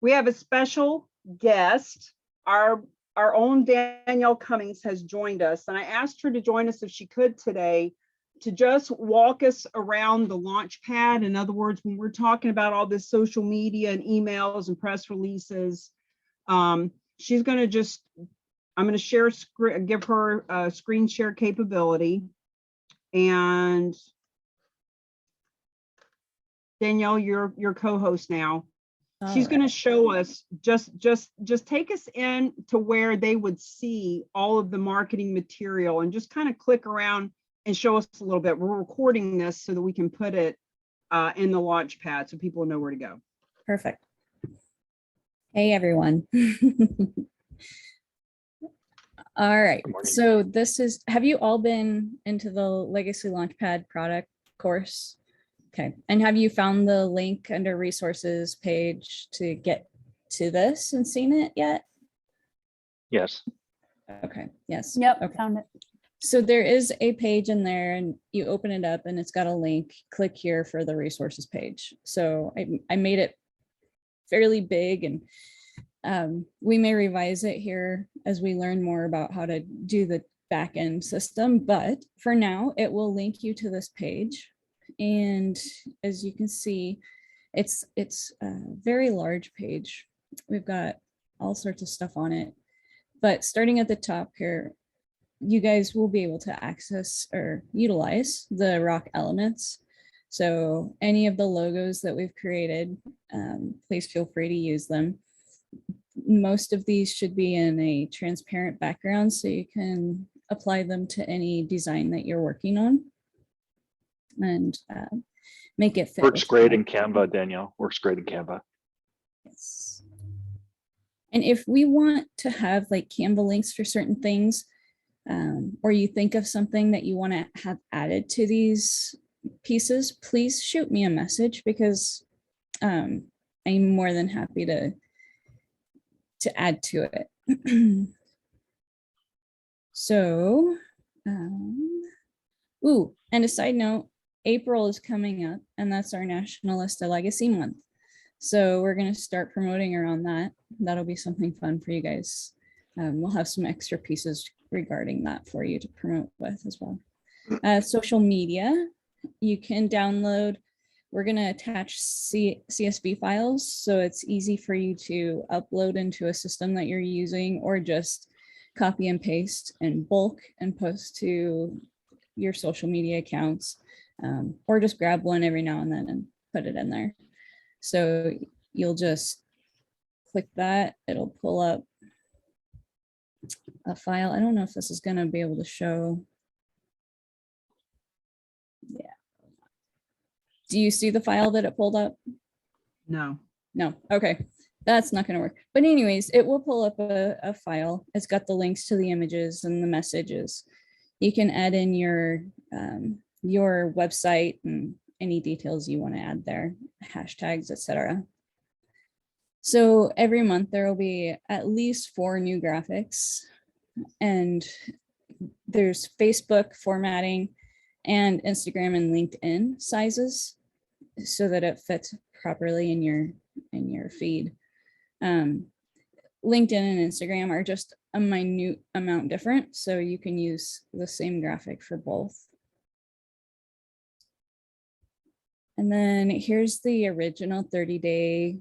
We have a special guest. Our own Danielle Cummings has joined us, and I asked her to join us if she could today to just walk us around the launch pad. In other words, when we're talking about all this social media and emails and press releases, she's going to just, I'm going to share, give her a screen share capability. And Danielle, you're co-host now. She's going to show us, just take us in to where they would see all of the marketing material and just kind of click around and show us a little bit. We're recording this so that we can put it in the launch pad so people know where to go. Perfect. Hey, everyone. All right. So this is, have you all been into the Legacy Launchpad product course? Okay. And have you found the link under resources page to get to this and seen it yet? Yes. Okay. Yes. Yep. Okay. Found it. So there is a page in there and you open it up and it's got a link. Click here for the resources page. So I made it fairly big, and we may revise it here as we learn more about how to do the back end system. But for now, it will link you to this page. And as you can see, it's a very large page. We've got all sorts of stuff on it. But starting at the top here, you guys will be able to access or utilize the rock elements. So any of the logos that we've created, please feel free to use them. Most of these should be in a transparent background so you can apply them to any design that you're working on and make it fit. Works great in Canva, Danielle. Works great in Canva. Yes. And if we want to have like Canva links for certain things, or you think of something that you want to have added to these pieces, please shoot me a message, because I'm more than happy to add to it. So, and a side note, April is coming up, and that's our Nationalista Legacy Month. So we're going to start promoting around that. That'll be something fun for you guys. We'll have some extra pieces regarding that for you to promote with as well. Social media, you can download. We're going to attach CSV files, so it's easy for you to upload into a system that you're using, or just copy and paste in bulk and post to your social media accounts, or just grab one every now and then and put it in there. So you'll just click that, it'll pull up a file. I don't know if this is going to be able to show. Yeah. Do you see the file that it pulled up? No. No. Okay. That's not going to work. But anyways, it will pull up a file. It's got the links to the images and the messages. You can add in your website and any details you want to add there, hashtags, etc. So every month there will be at least 4 new graphics, and there's Facebook formatting and Instagram and LinkedIn sizes so that it fits properly in your feed. LinkedIn and Instagram are just a minute amount different, so you can use the same graphic for both. And then here's the original 30-day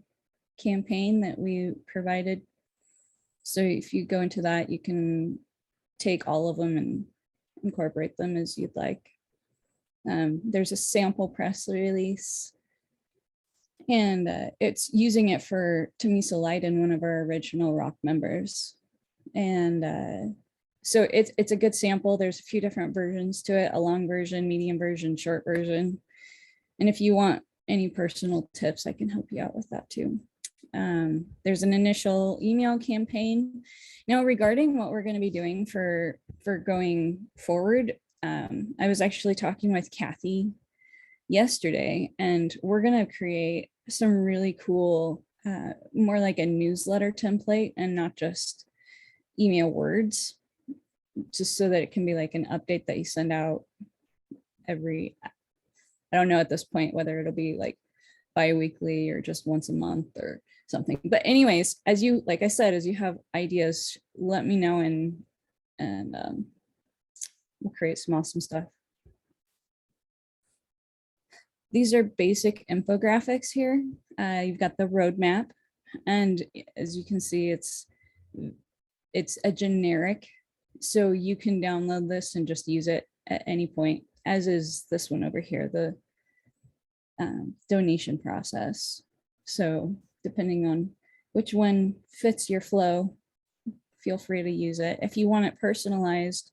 campaign that we provided. So if you go into that, you can take all of them and incorporate them as you'd like. There's a sample press release, and it's using it for Tamisa Leiden, one of our original rock members. And so it's a good sample. There's a few different versions to it: a long version, medium version, short version. And if you want any personal tips, I can help you out with that too. There's an initial email campaign. Now, regarding what we're going to be doing for going forward, I was actually talking with Kathy yesterday, and we're going to create some really cool, more like a newsletter template and not just email words, just so that it can be like an update that you send out every, I don't know at this point whether it'll be like bi-weekly or just once a month or something. But anyways, as you, like I said, as you have ideas, let me know, and we'll create some awesome stuff. These are basic infographics here. You've got the roadmap, and as you can see, it's a generic, so you can download this and just use it at any point, as is this one over here, the donation process. So depending on which one fits your flow, feel free to use it. If you want it personalized,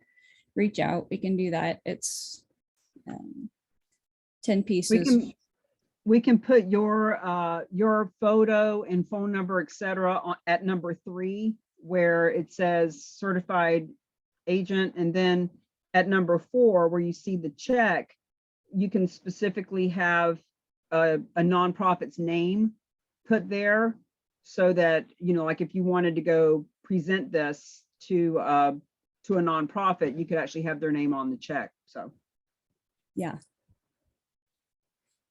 reach out, we can do that. It's 10 pieces. We can put your photo and phone number, etc., at number 3, where it says certified agent, and then at number 4, where you see the check, you can specifically have a nonprofit's name put there, so that, you know, like if you wanted to go present this to a nonprofit, you could actually have their name on the check. So Yeah.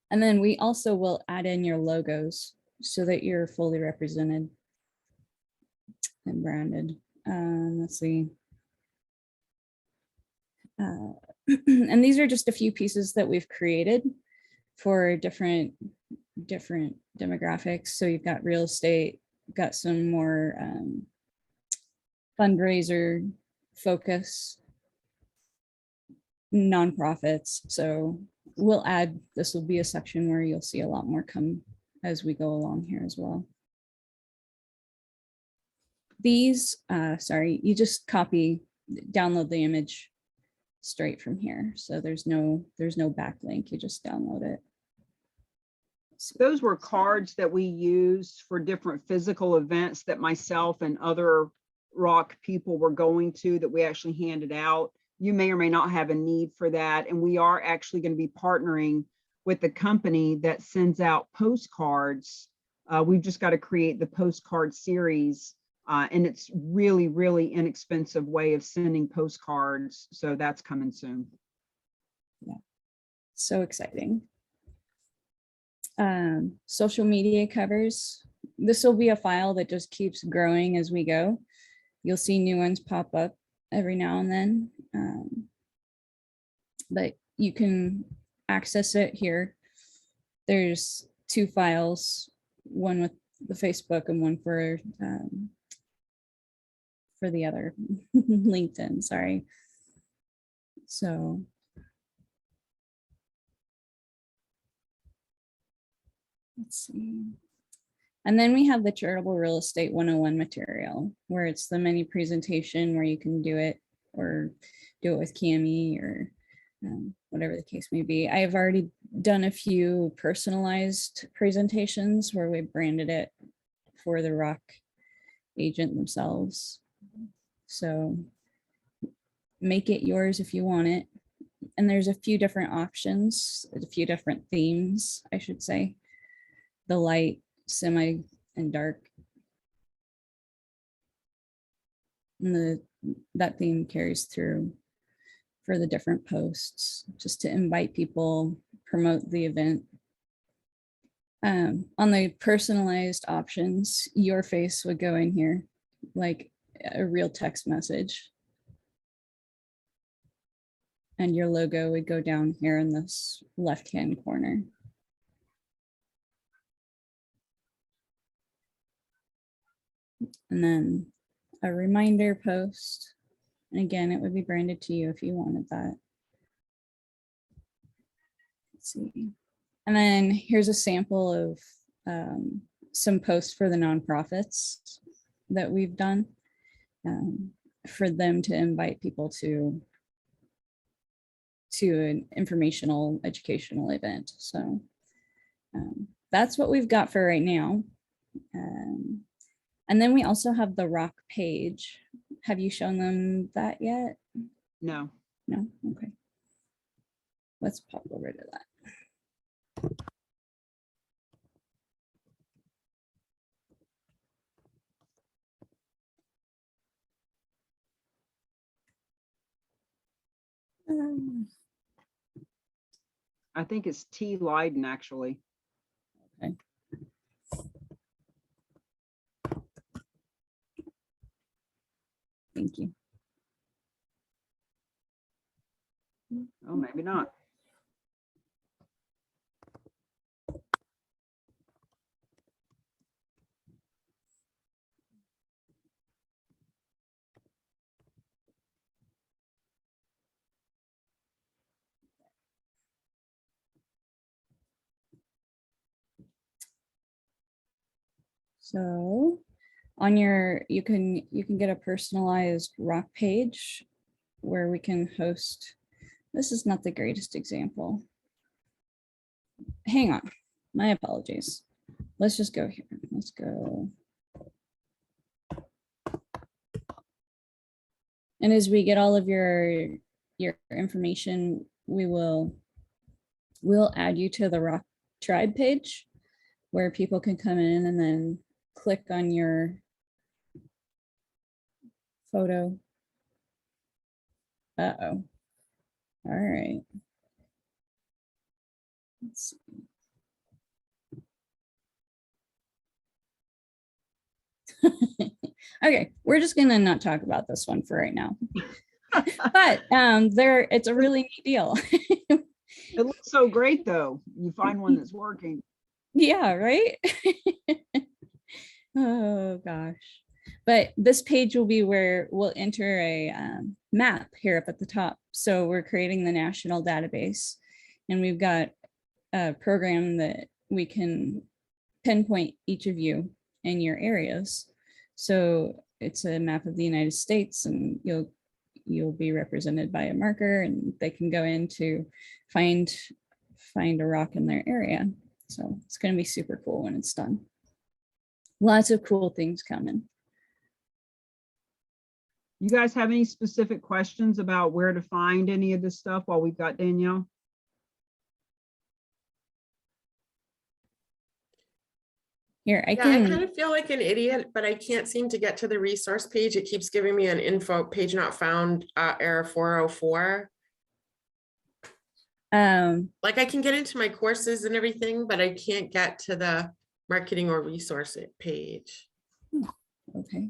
And then we also will add in your logos so that you're fully represented and branded. Let's see. And these are just a few pieces that we've created for different demographics. So you've got real estate, got some more fundraiser focus, nonprofits. So we'll add, this will be a section where you'll see a lot more come as we go along here as well. These, sorry, you just download the image straight from here. So there's no backlink, you just download it. those were cards that we used for different physical events that myself and other rock people were going to, that we actually handed out. You may or may not have a need for that. And we are actually going to be partnering with the company that sends out postcards. We've just got to create the postcard series. And it's really, really inexpensive way of sending postcards. So that's coming soon. Yeah, so exciting. Social media covers. This will be a file that just keeps growing as we go. You'll see new ones pop up every now and then. But you can access it here. There's 2 files, one with the Facebook and one for the other LinkedIn, sorry. So let's see. And then we have the Charitable Real Estate 101 material, where it's the mini presentation where you can do it or do it with Cami or whatever the case may be. I have already done a few personalized presentations where we branded it for the rock agent themselves. So make it yours if you want it. And there's a few different options, a few different themes, I should say. The light, semi, and dark. And that theme carries through for the different posts, just to invite people, promote the event. On the personalized options, your face would go in here like a real text message. And your logo would go down here in this left-hand corner. And then a reminder post. And again, it would be branded to you if you wanted that. Let's see. And then here's a sample of some posts for the nonprofits that we've done for them to invite people to an informational, educational event. So that's what we've got for right now. And then we also have the rock page. Have you shown them that yet? No. No? Okay. Let's pop over to that. I think it's T. Leiden, actually. Okay. thank you. Oh, maybe not. So on your, you can get a personalized rock page where we can host. This is not the greatest example. Hang on, my apologies. Let's just go here. Let's go. And as we get all of your information, we'll add you to the Rock Tribe page where people can come in and then click on your photo. Uh-oh. All right. Let's see. Okay, we're just gonna not talk about this one for right now. But it's a really neat deal. It looks so great, though. You find one that's working. Yeah, right? Oh gosh. But this page will be where we'll enter a map here up at the top. So we're creating the national database, and we've got a program that we can pinpoint each of you in your areas. So it's a map of the United States, and you'll be represented by a marker, and they can go in to find a rock in their area. So it's going to be super cool when it's done. Lots of cool things coming. You guys have any specific questions about where to find any of this stuff while we've got Danielle? Here, I Yeah, I kind can, of feel like an idiot, but I can't seem to get to the resource page. It keeps giving me an info page not found, error 404. Like I can get into my courses and everything, but I can't get to the marketing or resource page. okay.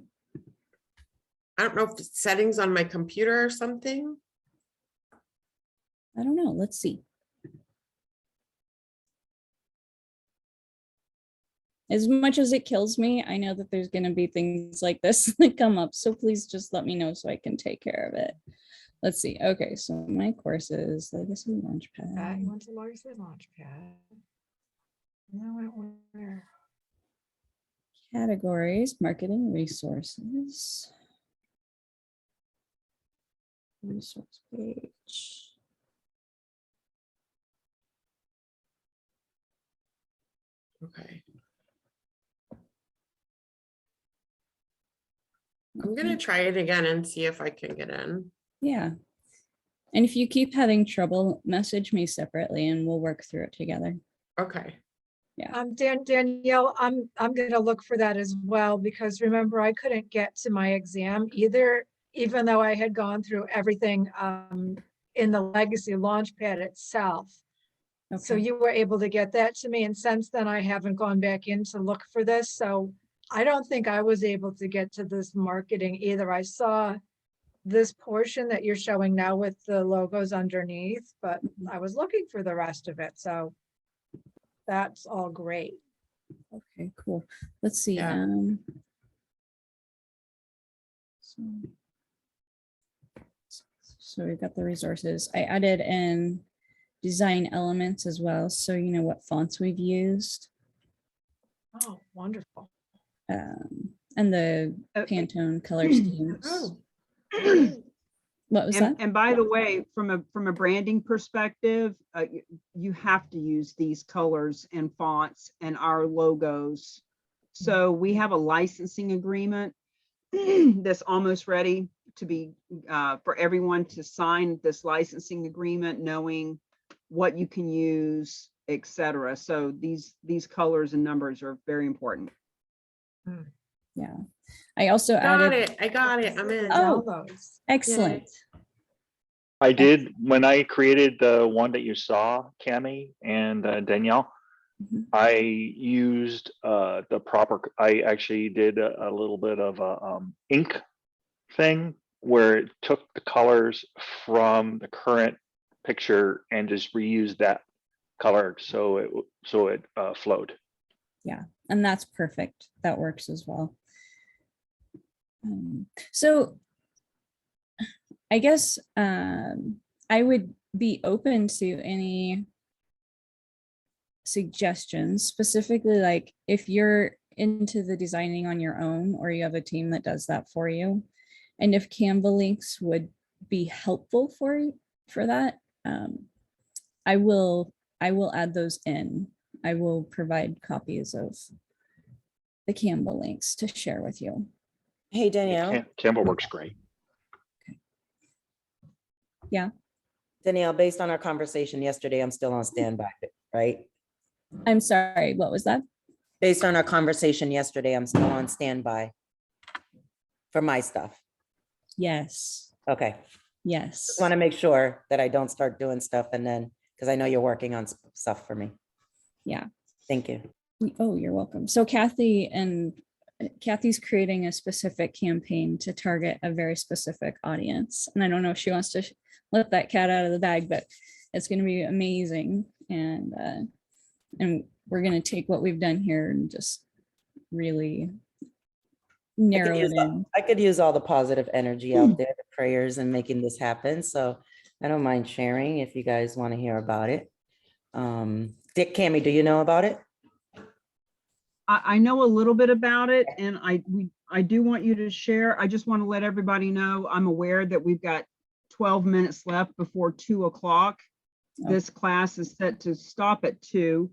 I don't know if it's settings on my computer or something. I don't know. Let's see. As much as it kills me, I know that there's going to be things like this that come up. So please just let me know so I can take care of it. Let's see. Okay, so my courses, Legacy Launchpad. You went to Legacy Launchpad. Now I went where? Categories, marketing, resources. Resource page. Okay. I'm gonna try it again and see if I can get in. Yeah. And if you keep having trouble, message me separately and we'll work through it together. Okay. Danielle, I'm gonna look for that as well, because remember, I couldn't get to my exam either, even though I had gone through everything in the Legacy Launchpad itself. So Okay. you were able to get that to me, and since then I haven't gone back in to look for this, so I don't think I was able to get to this marketing either. I saw this portion that you're showing now with the logos underneath, but I was looking for the rest of it, so that's all great. Okay, cool. Let's see. Yeah. So we've got the resources. I added in design elements as well. So you know what fonts we've used. Oh, wonderful. And the Pantone color schemes. Oh. What was that? And by the way, from a branding perspective, you have to use these colors and fonts and our logos. So we have a licensing agreement that's almost ready to be for everyone to sign this licensing agreement, knowing what you can use, etc. So these colors and numbers are very important. Yeah. I also Got added. it. I got it. I'm in. Oh. Downloads. Excellent. I did, when I created the one that you saw, Cami and Danielle, Mhm. I used the proper, I actually did a little bit of ink thing where it took the colors from the current picture and just reused that color so it flowed. Yeah, and that's perfect. That works as well. So I guess I would be open to any suggestions, specifically like if you're into the designing on your own or you have a team that does that for you, and if Canva links would be helpful for that, I will add those in. I will provide copies of the Canva links to share with you. Hey, Danielle. Canva works great. Yeah. Danielle, based on our conversation yesterday, I'm still on standby, right? I'm sorry, what was that? Based on our conversation yesterday, I'm still on standby for my stuff. Yes. Okay. Yes. Just want to make sure that I don't start doing stuff and then, because I know you're working on stuff for me. Yeah. Thank you. Oh, you're welcome. So Kathy's creating a specific campaign to target a very specific audience. And I don't know if she wants to let that cat out of the bag, but it's going to be amazing. And we're going to take what we've done here and just really narrow it in. I could use all the positive energy out there, the prayers and making this happen. So I don't mind sharing if you guys want to hear about it. Dick, Cammy, do you know about it? I know a little bit about it, and I do want you to share. I just want to let everybody know I'm aware that we've got 12 minutes left before 2 o'clock. This class is set to stop at 2,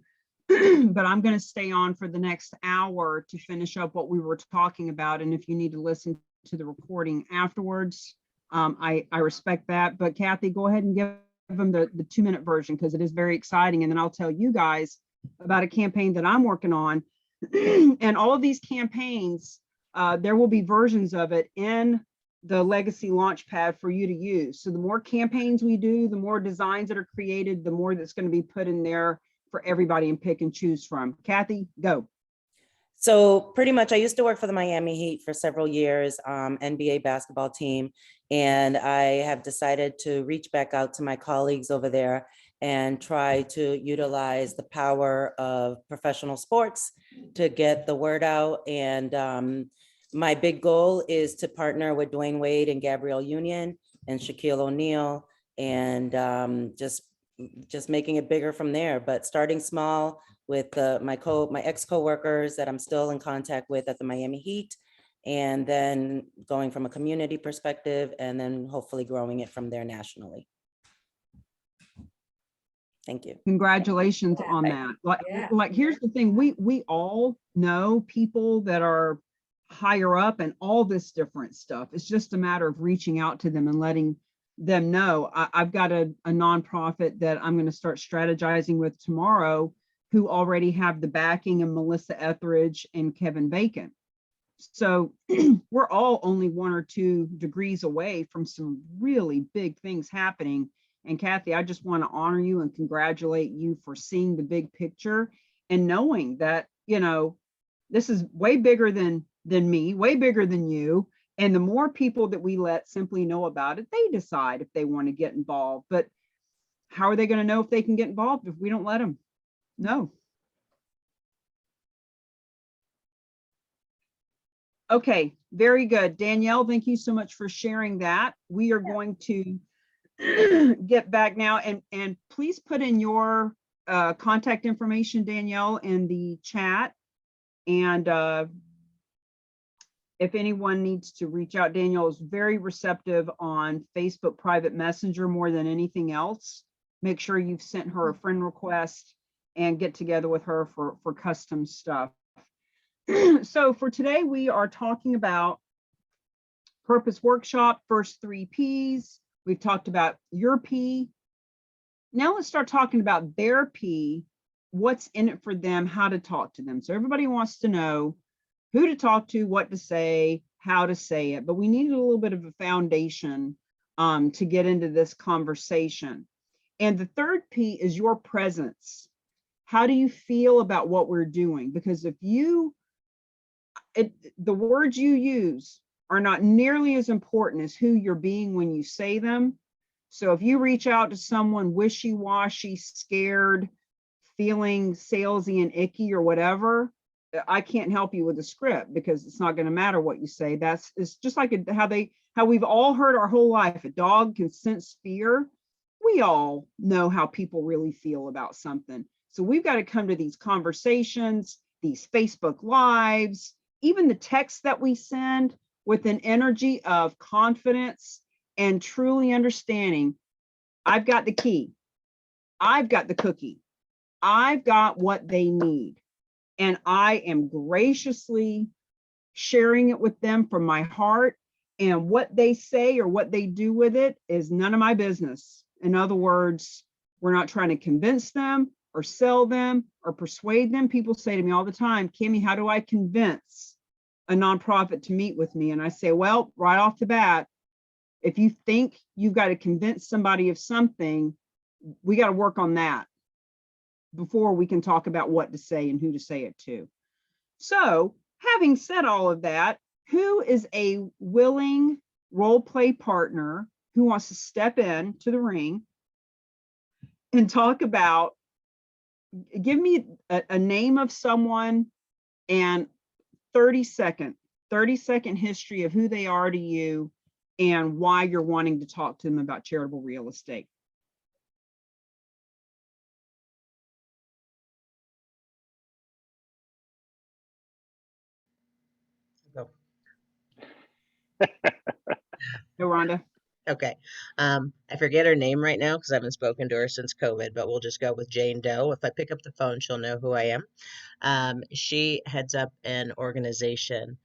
but I'm going to stay on for the next hour to finish up what we were talking about. And if you need to listen to the recording afterwards, I respect that. But Kathy, go ahead and give them the 2-minute version because it is very exciting. And then I'll tell you guys about a campaign that I'm working on. And all of these campaigns, there will be versions of it in the Legacy Launchpad for you to use. So the more campaigns we do, the more designs that are created, the more that's going to be put in there for everybody and pick and choose from. Kathy, go. So pretty much I used to work for the Miami Heat for several years, NBA basketball team. And I have decided to reach back out to my colleagues over there and try to utilize the power of professional sports to get the word out. And my big goal is to partner with Dwayne Wade and Gabrielle Union and Shaquille O'Neal and just making it bigger from there. But starting small with my ex coworkers that I'm still in contact with at the Miami Heat, and then going from a community perspective, and then hopefully growing it from there nationally. Thank you. Congratulations on that. Like here's the thing, we all know people that are higher up and all this different stuff. It's just a matter of reaching out to them and letting them know. I've got a nonprofit that I'm going to start strategizing with tomorrow, who already have the backing of Melissa Etheridge and Kevin Bacon. So we're all only 1 or 2 degrees away from some really big things happening. And Kathy, I just want to honor you and congratulate you for seeing the big picture and knowing that, you know, this is way bigger than me, way bigger than you. And the more people that we let simply know about it, they decide if they want to get involved. But how are they going to know if they can get involved if we don't let them? No. Okay, very good. Danielle, thank you so much for sharing that. We are going to get back now and please put in your contact information, Danielle, in the chat. And if anyone needs to reach out, Danielle is very receptive on Facebook private messenger more than anything else. Make sure you've sent her a friend request and get together with her for custom stuff. So for today, we are talking about Purpose Workshop, first 3 Ps. We've talked about your P. Now let's start talking about their P, what's in it for them, how to talk to them. So everybody wants to know who to talk to, what to say, how to say it, but we needed a little bit of a foundation to get into this conversation. And the third P is your presence. How do you feel about what we're doing? Because if you, the words you use are not nearly as important as who you're being when you say them. So if you reach out to someone wishy-washy, scared, feeling salesy and icky or whatever, I can't help you with the script because it's not going to matter what you say. It's just like how we've all heard our whole life. A dog can sense fear. We all know how people really feel about something. So we've got to come to these conversations, these Facebook Lives, even the texts that we send with an energy of confidence and truly understanding. I've got the key. I've got the cookie. I've got what they need. And I am graciously sharing it with them from my heart. And what they say or what they do with it is none of my business. In other words, we're not trying to convince them or sell them or persuade them. People say to me all the time, Kimmy, how do I convince a nonprofit to meet with me? And I say, well, right off the bat, if you think you've got to convince somebody of something, we got to work on that before we can talk about what to say and who to say it to. So having said all of that, who is a willing role play partner who wants to step in to the ring and talk about, give me a name of someone and 30-second history of who they are to you and why you're wanting to talk to them about charitable real estate. Go. Go, Rhonda. Okay. I forget her name right now because I haven't spoken to her since COVID, but we'll just go with Jane Doe. If I pick up the phone, she'll know who I am. She heads up an organization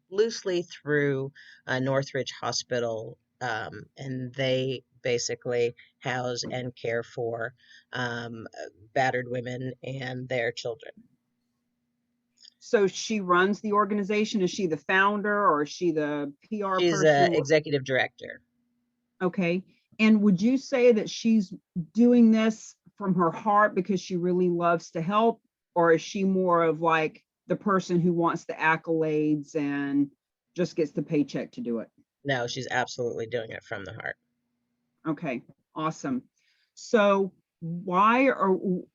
loosely through Northridge Hospital, and they basically house and care for battered women and their children. So she runs the organization. Is she the founder or is she the PR She's person? executive director. Okay. And would you say that she's doing this from her heart because she really loves to help? Or is she more of like the person who wants the accolades and just gets the paycheck to do it? No, she's absolutely doing it from the heart. Okay, awesome. So what's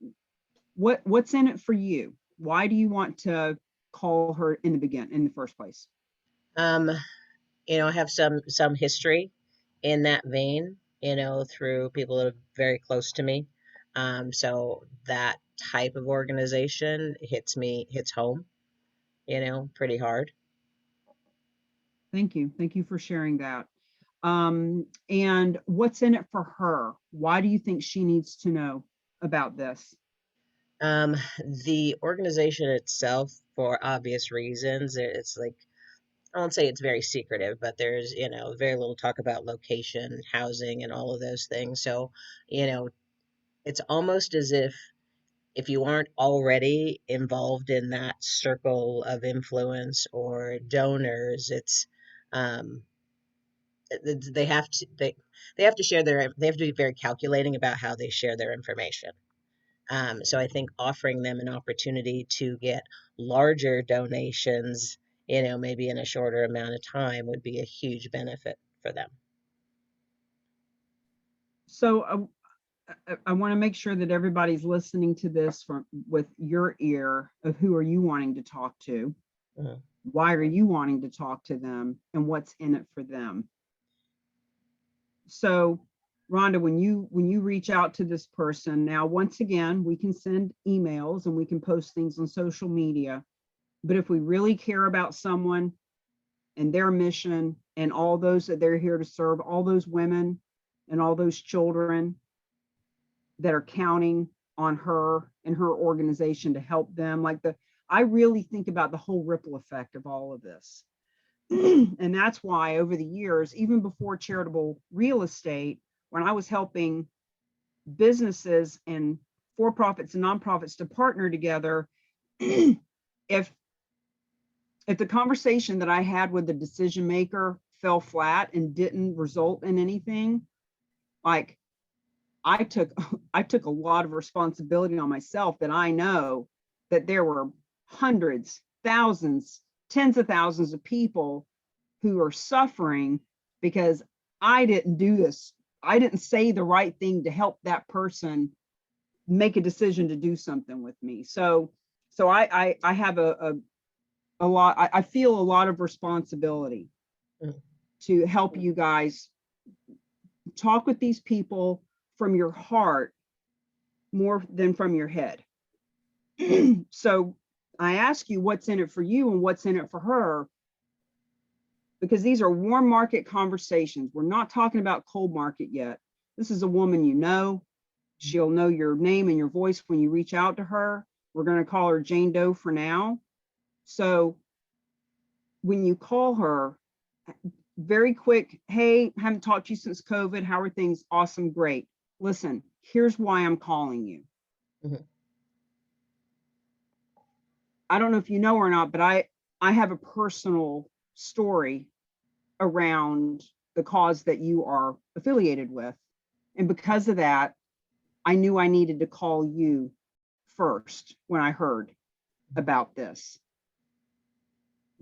in it for you? Why do you want to call her in the first place? I have some history in that vein, through people that are very close to me. So that type of organization hits home, pretty hard. Thank you. Thank you for sharing that. And what's in it for her? Why do you think she needs to know about this? The organization itself, for obvious reasons, it's like, I won't say it's very secretive, but there's, very little talk about location, housing, and all of those things. So, it's almost as if you aren't already involved in that circle of influence or donors, it's um, they have to they have to they have to be very calculating about how they share their information. So I think offering them an opportunity to get larger donations, maybe in a shorter amount of time, would be a huge benefit for them. So I want to make sure that everybody's listening to this with your ear of who are you wanting to talk to? Mhm. Why are you wanting to talk to them? And what's in it for them? So Rhonda, when you reach out to this person, now, once again, we can send emails and we can post things on social media. But if we really care about someone and their mission and all those that they're here to serve, all those women and all those children that are counting on her and her organization to help them, I really think about the whole ripple effect of all of this. And that's why over the years, even before charitable real estate, when I was helping businesses and for-profits and nonprofits to partner together, if the conversation that I had with the decision maker fell flat and didn't result in anything, like I took a lot of responsibility on myself, that I know that there were hundreds, thousands, tens of thousands of people who are suffering because I didn't do this. I didn't say the right thing to help that person make a decision to do something with me. So I have a lot, I feel a lot of responsibility to help you guys talk with these people from your heart more than from your head. So I ask you what's in it for you and what's in it for her, because these are warm market conversations. We're not talking about cold market yet. This is a woman you know. She'll know your name and your voice when you reach out to her. We're going to call her Jane Doe for now. So when you call her, very quick, hey, haven't talked to you since COVID. How are things? Awesome, great. Listen, here's why I'm calling you. Mhm. I don't know if you know or not, but I have a personal story around the cause that you are affiliated with. And because of that, I knew I needed to call you first when I heard about this.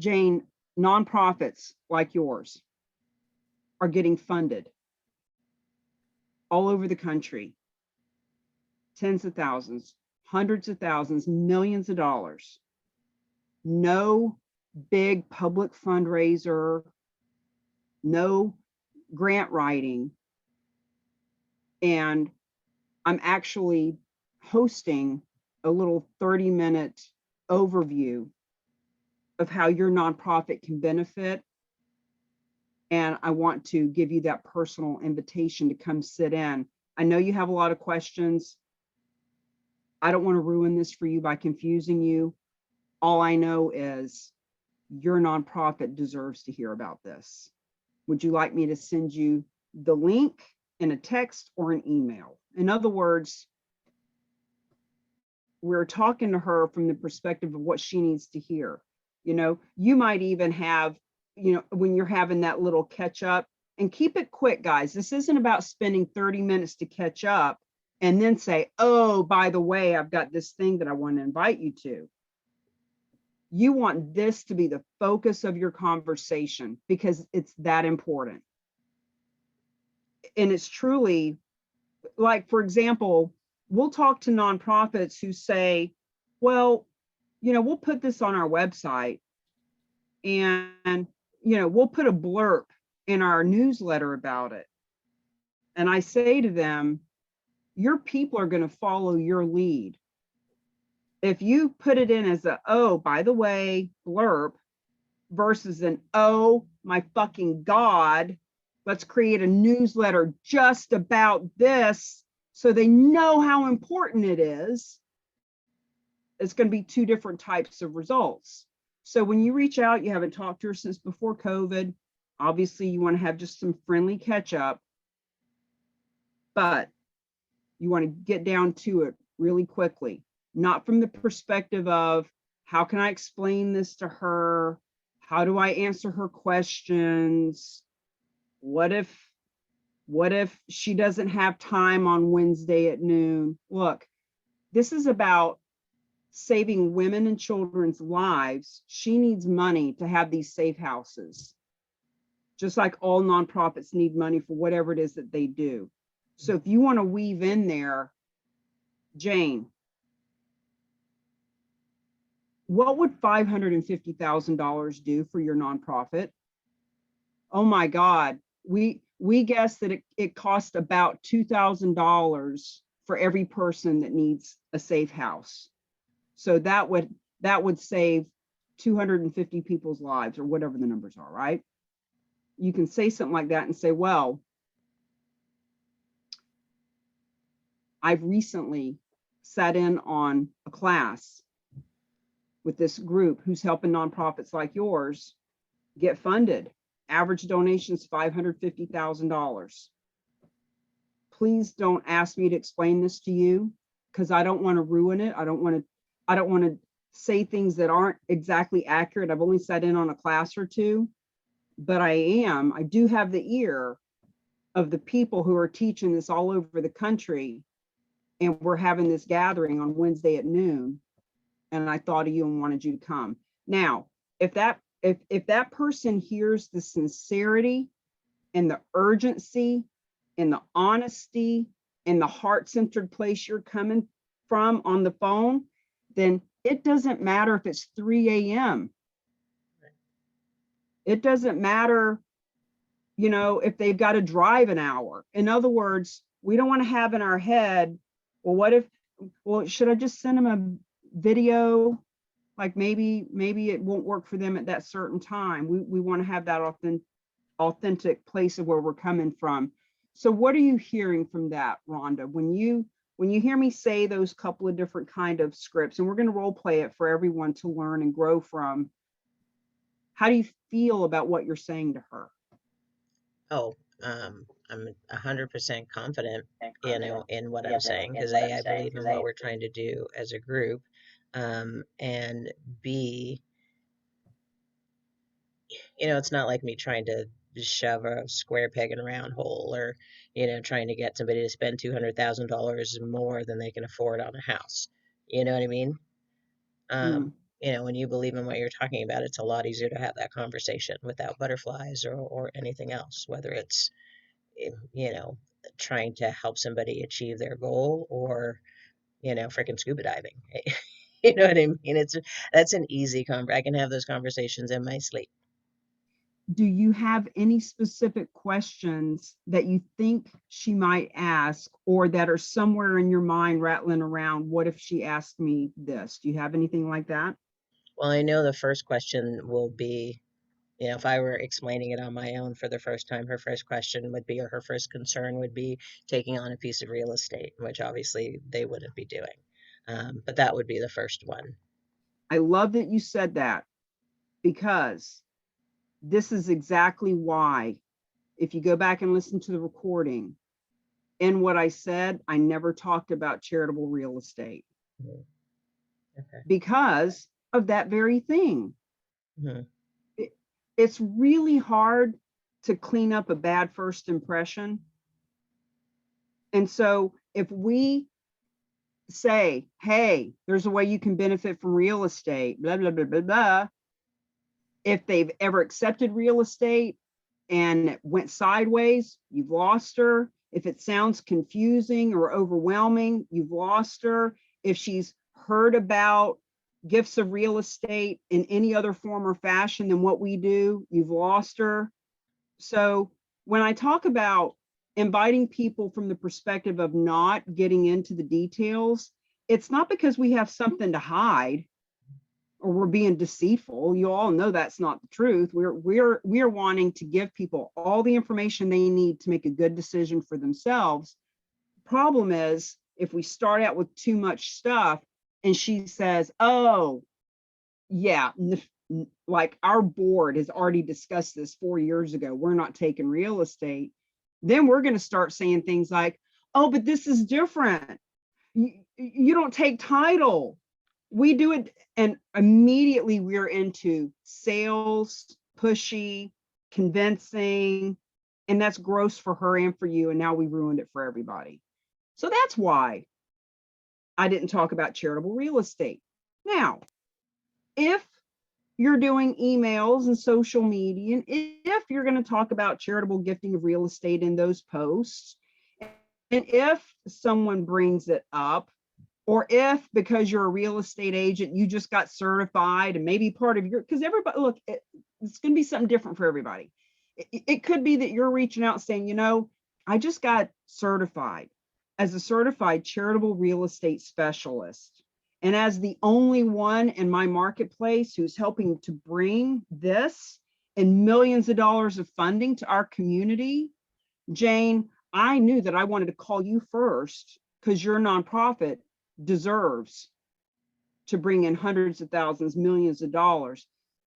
Jane, nonprofits like yours are getting funded all over the country, tens of thousands, hundreds of thousands, millions of dollars. No big public fundraiser, no grant writing. And I'm actually hosting a little 30-minute overview of how your nonprofit can benefit. And I want to give you that personal invitation to come sit in. I know you have a lot of questions. I don't want to ruin this for you by confusing you. All I know is your nonprofit deserves to hear about this. Would you like me to send you the link in a text or an email? In other words, we're talking to her from the perspective of what she needs to hear. You know, you might even have, you know, when you're having that little catch up, and keep it quick, guys. This isn't about spending 30 minutes to catch up and then say, oh, by the way, I've got this thing that I want to invite you to. You want this to be the focus of your conversation because it's that important. And it's truly, like, for example, we'll talk to nonprofits who say, well, you know, we'll put this on our website and, you know, we'll put a blurb in our newsletter about it. And I say to them, your people are going to follow your lead. If you put it in as a, oh, by the way, blurb versus an, oh my fucking God, let's create a newsletter just about this so they know how important it is, it's going to be two different types of results. So when you reach out, you haven't talked to her since before COVID. Obviously, you want to have just some friendly catch up, but you want to get down to it really quickly, not from the perspective of how can I explain this to her? How do I answer her questions? What if she doesn't have time on Wednesday at noon? Look, this is about saving women and children's lives. She needs money to have these safe houses, just like all nonprofits need money for whatever it is that they do. So if you want to weave in there, Jane, what would $550,000 do for your nonprofit? Oh my God, we guess that it costs about $2,000 for every person that needs a safe house. So that would save 250 people's lives, or whatever the numbers are, right? You can say something like that and say, well, I've recently sat in on a class with this group who's helping nonprofits like yours get funded. Average donations $550,000. Please don't ask me to explain this to you because I don't want to ruin it. I don't want to say things that aren't exactly accurate. I've only sat in on a class or two, but I do have the ear of the people who are teaching this all over the country. And we're having this gathering on Wednesday at noon. And I thought of you and wanted you to come. Now, if that person hears the sincerity and the urgency and the honesty and the heart-centered place you're coming from on the phone, then it doesn't matter if it's 3 a.m. It doesn't matter, if they've got to drive an hour. In other words, we don't want to have in our head, well, should I just send them a video? Like maybe it won't work for them at that certain time. We want to have that authentic place of where we're coming from. So what are you hearing from that, Rhonda? When you hear me say those couple of different kind of scripts, and we're going to role play it for everyone to learn and grow from, how do you feel about what you're saying to her? Oh, I'm 100% confident, in what I'm saying, because A, I believe in what we're trying to do as a group, and B, it's not like me trying to shove a square peg in a round hole, or trying to get somebody to spend $200,000 more than they can afford on a house. You know what I mean? When you believe in what you're talking about, it's a lot easier to have that conversation without butterflies or anything else, whether it's trying to help somebody achieve their goal, or freaking scuba diving. You know what I mean? That's an easy I can have those conversations in my sleep. Do you have any specific questions that you think she might ask, or that are somewhere in your mind rattling around? What if she asked me this? Do you have anything like that? Well, I know the first question will be, if I were explaining it on my own for the first time, her first question would be, or her first concern would be, taking on a piece of real estate, which obviously they wouldn't be doing. But that would be the first one. I love that you said that, because this is exactly why, if you go back and listen to the recording, in what I said, I never talked about charitable real estate. Okay. Because of that very thing. Mm-hmm. It's really hard to clean up a bad first impression. And so if we say, hey, there's a way you can benefit from real estate, blah, blah, blah, blah, blah. If they've ever accepted real estate and it went sideways, you've lost her. If it sounds confusing or overwhelming, you've lost her. If she's heard about gifts of real estate in any other form or fashion than what we do, you've lost her. So when I talk about inviting people from the perspective of not getting into the details, it's not because we have something to hide or we're being deceitful. You all know that's not the truth. We're wanting to give people all the information they need to make a good decision for themselves. Problem is, if we start out with too much stuff and she says, oh, yeah, like our board has already discussed this 4 years ago, we're not taking real estate, then we're going to start saying things like, oh, but this is different. You don't take title. We do it. And immediately we're into sales, pushy, convincing, and that's gross for her and for you. And now we ruined it for everybody. So that's why I didn't talk about charitable real estate. Now, if you're doing emails and social media, and if you're going to talk about charitable gifting of real estate in those posts, and if someone brings it up, or if because you're a real estate agent, you just got certified and maybe part of your, because everybody, look, it's going to be something different for everybody. It could be that you're reaching out saying, I just got certified as a certified charitable real estate specialist. And as the only one in my marketplace who's helping to bring this and millions of dollars of funding to our community, Jane, I knew that I wanted to call you first because your nonprofit deserves to bring in hundreds of thousands, millions of dollars.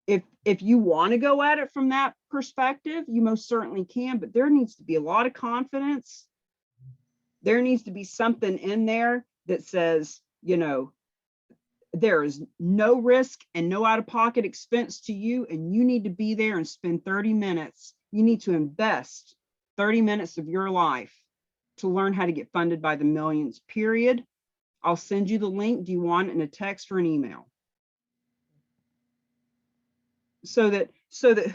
If you want to go at it from that perspective, you most certainly can, but there needs to be a lot of confidence. There needs to be something in there that says, there is no risk and no out-of-pocket expense to you, and you need to be there and spend 30 minutes. You need to invest 30 minutes of your life to learn how to get funded by the millions, period. I'll send you the link. Do you want it in a text or an email? so that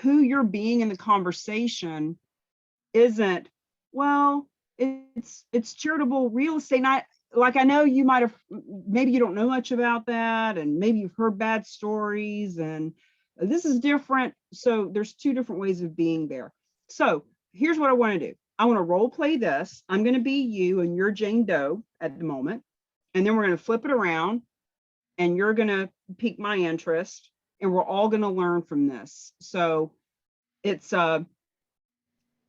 who you're being in the conversation isn't, well, it's charitable real estate. Not like, I know you might have, maybe you don't know much about that, and maybe you've heard bad stories, and this is different. So there's two different ways of being there. So here's what I want to do. I want to role play this. I'm going to be you and you're Jane Doe at the moment. And then we're going to flip it around and you're going to pique my interest, and we're all going to learn from this. So it's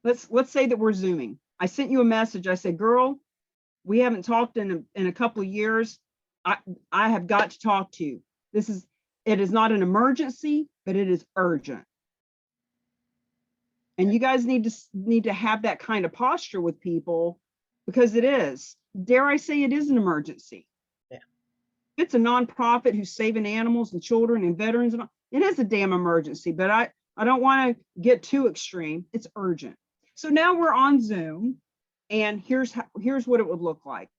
let's say that we're Zooming. I sent you a message. I said, girl, we haven't talked in a couple of years. I have got to talk to you. It is not an emergency, but it is urgent. And you guys need to have that kind of posture with people, because it is, dare I say, it is an emergency. Yeah. If it's a nonprofit who's saving animals and children and veterans, and all, it is a damn emergency, but I don't want to get too extreme. It's urgent. So now we're on Zoom, and here's what it would look like.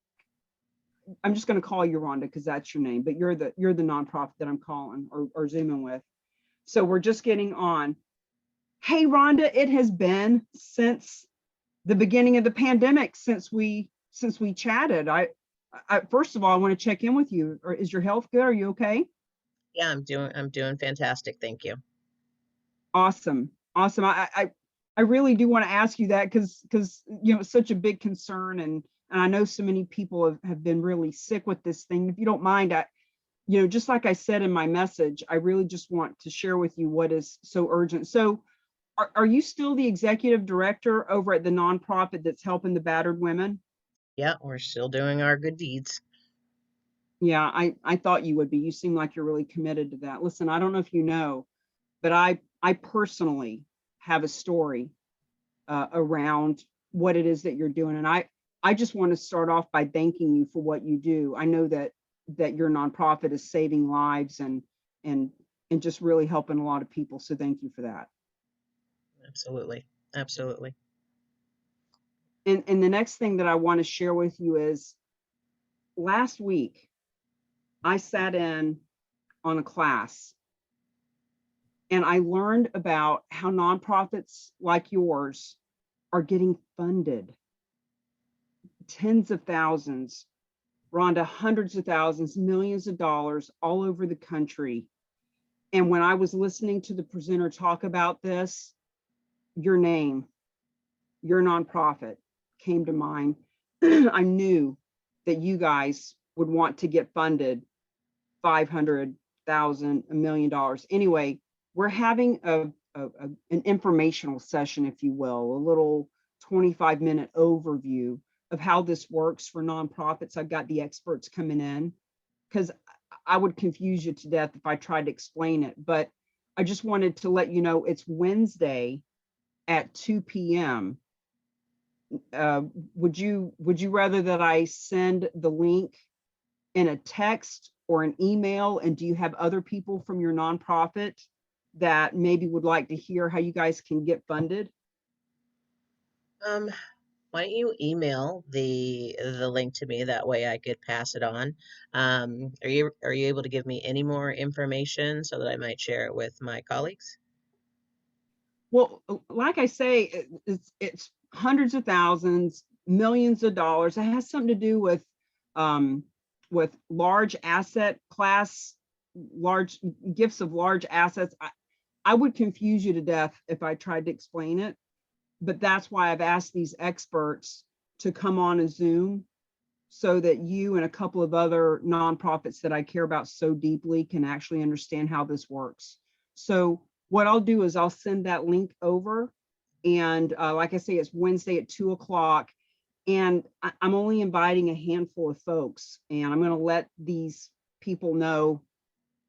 I'm just going to call you Rhonda because that's your name, but you're the nonprofit that I'm calling or Zooming with. So we're just getting on. Hey, Rhonda, it has been since the beginning of the pandemic since we chatted. I first of all, I want to check in with you. Or is your health good? Are you okay? Yeah, I'm doing fantastic. Thank you. Awesome. I really do want to ask you that because it's such a big concern, and I know so many people have been really sick with this thing. If you don't mind, just like I said in my message, I really just want to share with you what is so urgent. So are you still the executive director over at the nonprofit that's helping the battered women? Yeah, we're still doing our good deeds. Yeah, I thought you would be. You seem like you're really committed to that. Listen, I don't know if you know, but I personally have a story around what it is that you're doing. And I just want to start off by thanking you for what you do. I know that your nonprofit is saving lives and just really helping a lot of people. So thank you for that. Absolutely. Absolutely. And the next thing that I want to share with you is, last week, I sat in on a class and I learned about how nonprofits like yours are getting funded. Tens of thousands, Rhonda, hundreds of thousands, millions of dollars all over the country. And when I was listening to the presenter talk about this, your name, your nonprofit came to mind. I knew that you guys would want to get funded $500,000, $1 million. Anyway, we're having an informational session, if you will, a little 25-minute overview of how this works for nonprofits. I've got the experts coming in because I would confuse you to death if I tried to explain it. But I just wanted to let you know it's Wednesday at 2 p.m. Would you rather that I send the link in a text or an email? And do you have other people from your nonprofit that maybe would like to hear how you guys can get funded? Why don't you email the link to me? That way I could pass it on. Are you able to give me any more information so that I might share it with my colleagues? Well, like I say, it's hundreds of thousands, millions of dollars. It has something to do with large asset class, large gifts of large assets. I would confuse you to death if I tried to explain it, but that's why I've asked these experts to come on a Zoom so that you and a couple of other nonprofits that I care about so deeply can actually understand how this works. So what I'll do is I'll send that link over. And like I say, it's Wednesday at 2 o'clock. And I'm only inviting a handful of folks. And I'm going to let these people know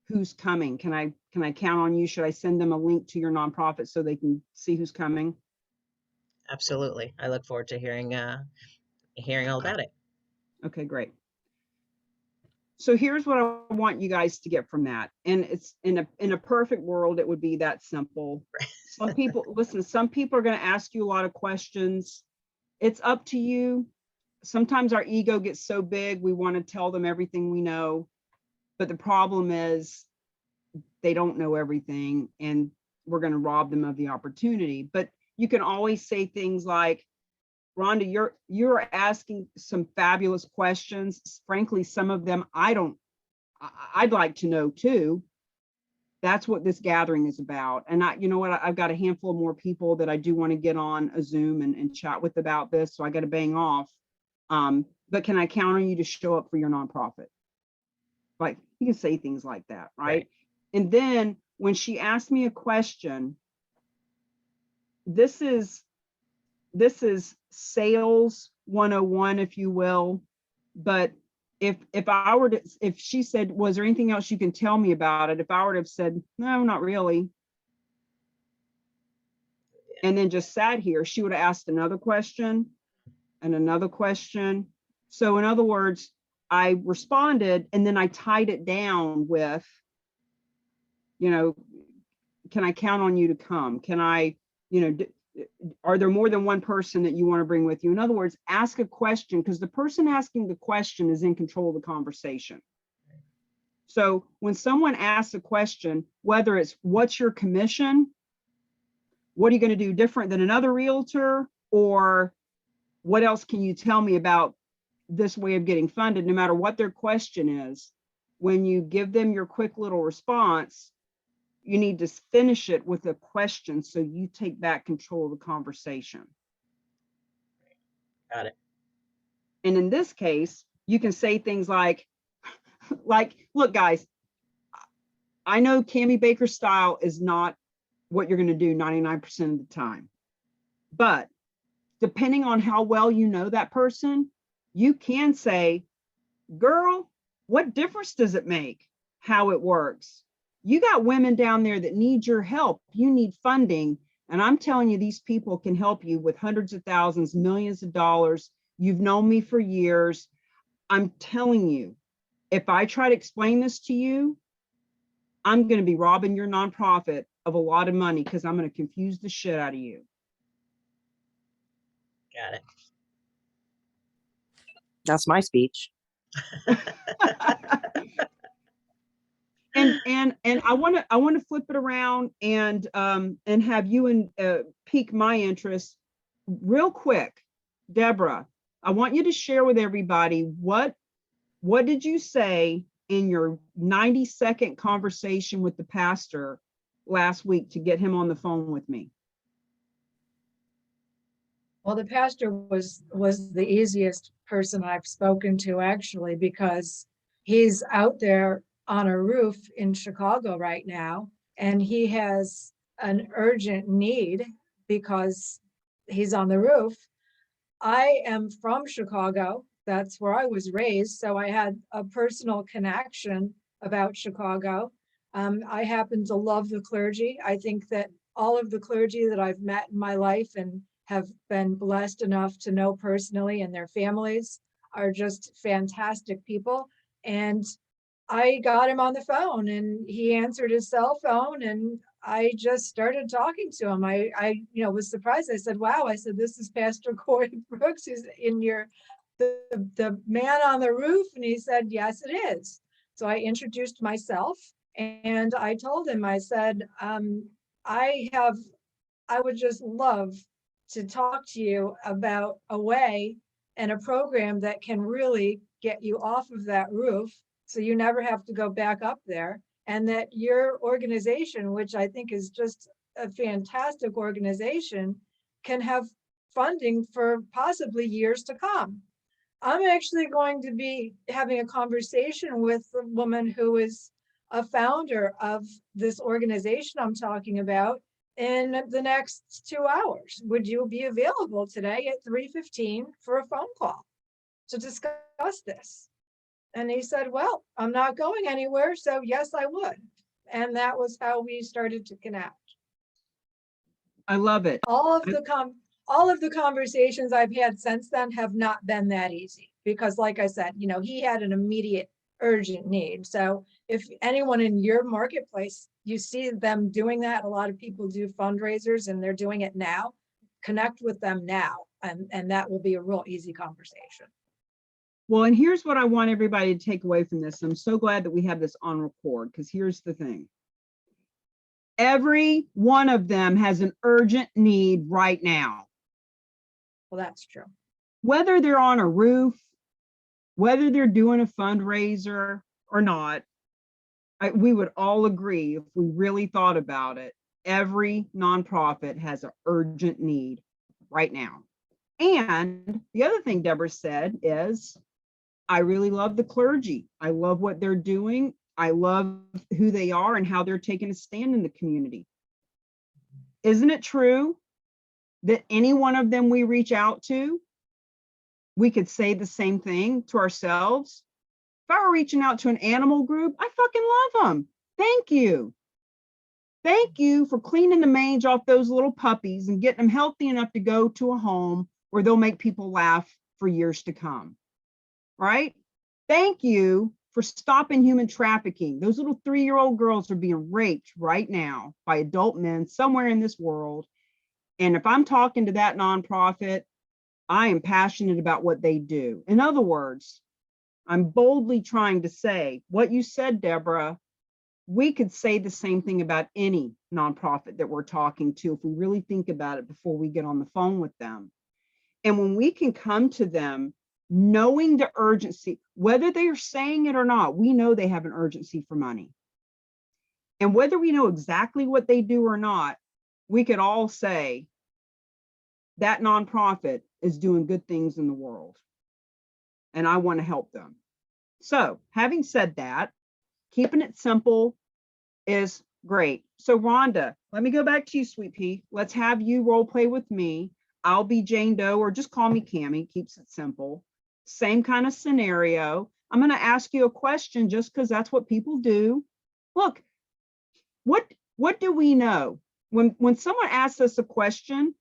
who's coming. Can I count on you? Should I send them a link to your nonprofit so they can see who's coming? Absolutely. I look forward to hearing all about it. Okay, great. So here's what I want you guys to get from that. And it's in a perfect world, it would be that simple. Some people, listen, some people are going to ask you a lot of questions. It's up to you. Sometimes our ego gets so big, we want to tell them everything we know. But the problem is they don't know everything, and we're going to rob them of the opportunity. But you can always say things like, Rhonda, you're asking some fabulous questions. Frankly, some of them I'd like to know too. That's what this gathering is about. And you know what, I've got a handful of more people that I do want to get on a Zoom and chat with about this. So I got to bang off. But can I count on you to show up for your nonprofit? Like, you can say things like that, right? And then when she asked me a question, this is sales 101, if you will. But if she said, was there anything else you can tell me about it? If I would have said, no, not really, and then just sat here, she would have asked another question and another question. So in other words, I responded and then I tied it down with, can I count on you to come? Can I, are there more than one person that you want to bring with you? In other words, ask a question, because the person asking the question is in control of the conversation. So when someone asks a question, whether it's what's your commission, what are you going to do different than another realtor, or what else can you tell me about this way of getting funded, no matter what their question is, when you give them your quick little response, you need to finish it with a question so you take back control of the conversation. Got it. And in this case, you can say things like, look, guys, I know Cammie Baker style is not what you're going to do 99% of the time, but depending on how well you know that person, you can say, girl, what difference does it make how it works? You got women down there that need your help. You need funding. And I'm telling you, these people can help you with hundreds of thousands, millions of dollars. You've known me for years. I'm telling you, if I try to explain this to you, I'm going to be robbing your nonprofit of a lot of money, because I'm going to confuse the shit out of you. Got it. That's my speech. And I want to flip it around and have you pique my interest real quick. Deborah, I want you to share with everybody what did you say in your 90-second conversation with the pastor last week to get him on the phone with me? Well, the pastor was the easiest person I've spoken to, actually, because he's out there on a roof in Chicago right now, and he has an urgent need because he's on the roof. I am from Chicago. That's where I was raised, so I had a personal connection about Chicago. I happen to love the clergy. I think that all of the clergy that I've met in my life and have been blessed enough to know personally, and their families, are just fantastic people. And I got him on the phone and he answered his cell phone, and I just started talking to him. I was surprised. I said, wow, I said, this is Pastor Corey Brooks, who's in the man on the roof. And he said, yes, it is. So I introduced myself and I told him, I said, I would just love to talk to you about a way and a program that can really get you off of that roof, so you never have to go back up there, and that your organization, which I think is just a fantastic organization, can have funding for possibly years to come. I'm actually going to be having a conversation with the woman who is a founder of this organization I'm talking about in the next 2 hours. Would you be available today at 3:15 for a phone call to discuss this? And he said, well, I'm not going anywhere, so yes, I would. And that was how we started to connect. I love it. All of the conversations I've had since then have not been that easy, because like I said, he had an immediate urgent need. So if anyone in your marketplace, you see them doing that, a lot of people do fundraisers and they're doing it now, connect with them now. And that will be a real easy conversation. Well, and here's what I want everybody to take away from this. I'm so glad that we have this on record, because here's the thing. Every one of them has an urgent need right now. Well, that's true. Whether they're on a roof, whether they're doing a fundraiser or not, we would all agree if we really thought about it, every nonprofit has an urgent need right now. And the other thing Deborah said is, I really love the clergy. I love what they're doing. I love who they are and how they're taking a stand in the community. Isn't it true that any one of them we reach out to, we could say the same thing to ourselves? If I were reaching out to an animal group, I fucking love them. Thank you. Thank you for cleaning the mange off those little puppies and getting them healthy enough to go to a home where they'll make people laugh for years to come. Right? Thank you for stopping human trafficking. Those little 3-year-old girls are being raped right now by adult men somewhere in this world. And if I'm talking to that nonprofit, I am passionate about what they do. In other words, I'm boldly trying to say what you said, Deborah. We could say the same thing about any nonprofit that we're talking to if we really think about it before we get on the phone with them. And when we can come to them knowing the urgency, whether they are saying it or not, we know they have an urgency for money. And whether we know exactly what they do or not, we could all say that nonprofit is doing good things in the world. And I want to help them. So having said that, keeping it simple is great. So Rhonda, let me go back to you, Sweet Pea. Let's have you role play with me. I'll be Jane Doe, or just call me Cammie, keeps it simple. Same kind of scenario. I'm going to ask you a question just because that's what people do. Look, what do we know? When someone asks us a question,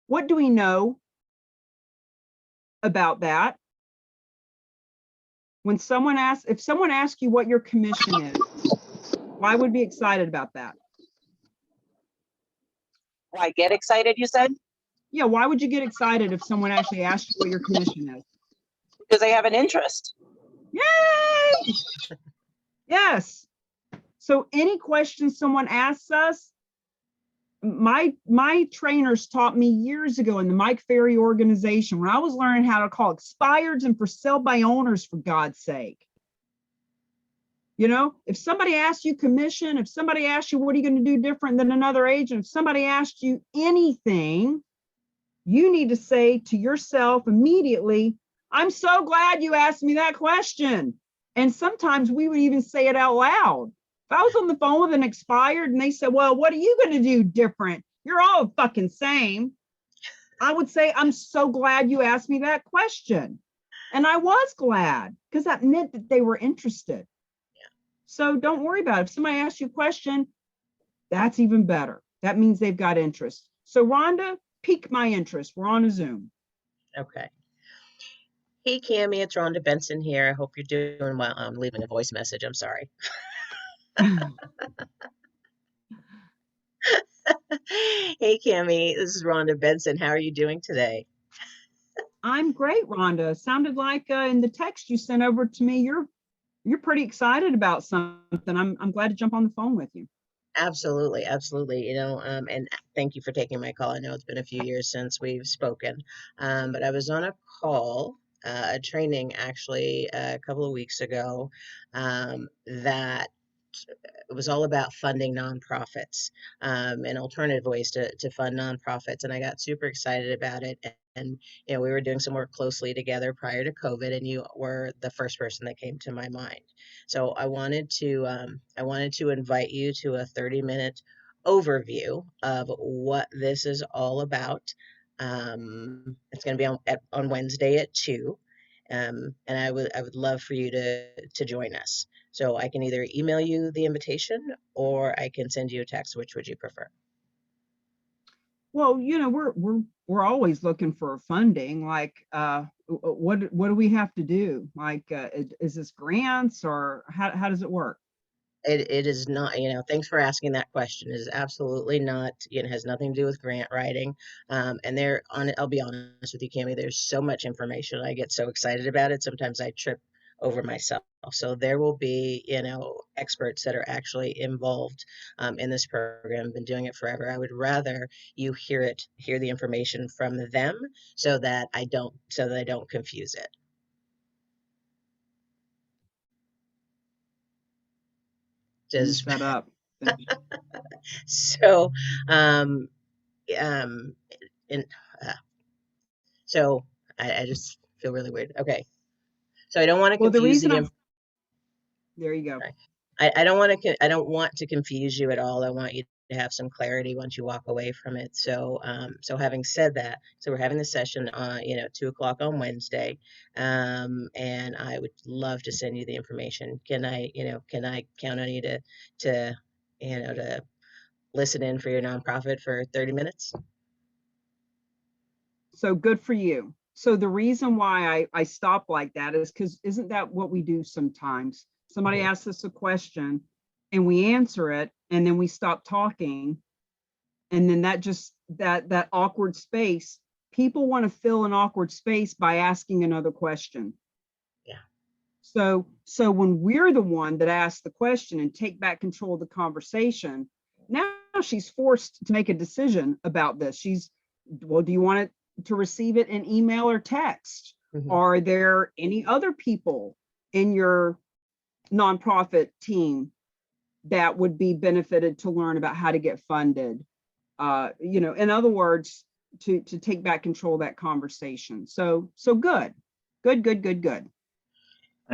what do we know about that? When someone asks, if someone asks you what your commission is, why would we be excited about that? I get excited, you said? Yeah, why would you get excited if someone actually asked you what your commission is? Because I have an interest. Yay! Yes. So any question someone asks us, my trainers taught me years ago in the Mike Ferry organization when I was learning how to call expireds and for sale by owners, for God's sake. You know, if somebody asks you commission, if somebody asks you, what are you going to do different than another agent? If somebody asks you anything, you need to say to yourself immediately, I'm so glad you asked me that question. And sometimes we would even say it out loud. If I was on the phone with an expired and they said, well, what are you going to do different? You're all fucking same. I would say, I'm so glad you asked me that question. And I was glad because that meant that they were interested. So don't worry about it. If somebody asks you a question, that's even better. That means they've got interest. So Rhonda, pique my interest. We're on a Zoom. Okay. Hey, Cammie, it's Rhonda Benson here. I hope you're doing well. I'm leaving a voice message. I'm sorry. Hey, Cammie, this is Rhonda Benson. How are you doing today? I'm great, Rhonda. Sounded like in the text you sent over to me, you're pretty excited about something. I'm glad to jump on the phone with you. Absolutely, absolutely. And thank you for taking my call. I know it's been a few years since we've spoken, but I was on a call, a training actually a couple of weeks ago, that it was all about funding nonprofits, and alternative ways to fund nonprofits. And I got super excited about it. And we were doing some work closely together prior to COVID, and you were the first person that came to my mind. So I wanted to invite you to a 30-minute overview of what this is all about. It's going to be on Wednesday at 2. And I would love for you to join us. So I can either email you the invitation or I can send you a text. Which would you prefer? Well, we're always looking for funding. Like, what do we have to do? Like, is this grants or how does it work? It is not, thanks for asking that question. It is absolutely not, has nothing to do with grant writing. And I'll be honest with you, Cammie, there's so much information. I get so excited about it. Sometimes I trip over myself. So there will be, experts that are actually involved in this program, been doing it forever. I would rather you hear the information from them so that I don't confuse it. You Just set up. so um um and so I just feel really weird. Okay. So I don't want to Well, the confuse reason the there you go. I don't want to confuse you at all. I want you to have some clarity once you walk away from it. So so having said that, so we're having the session 2 o'clock on Wednesday. And I would love to send you the information. Can I count on you to listen in for your nonprofit for 30 minutes? So good for you. So the reason why I stop like that is because isn't that what we do sometimes? Somebody Mhm. asks us a question and we answer it and then we stop talking. And then that awkward space, people want to fill an awkward space by asking another question. Yeah. So when we're the one that asks the question and take back control of the conversation, now she's forced to make a decision about this. Well, do you want it to receive it in email or text? Mhm. Are there any other people in your nonprofit team that would be benefited to learn about how to get funded? In other words, to take back control of that conversation. So good. I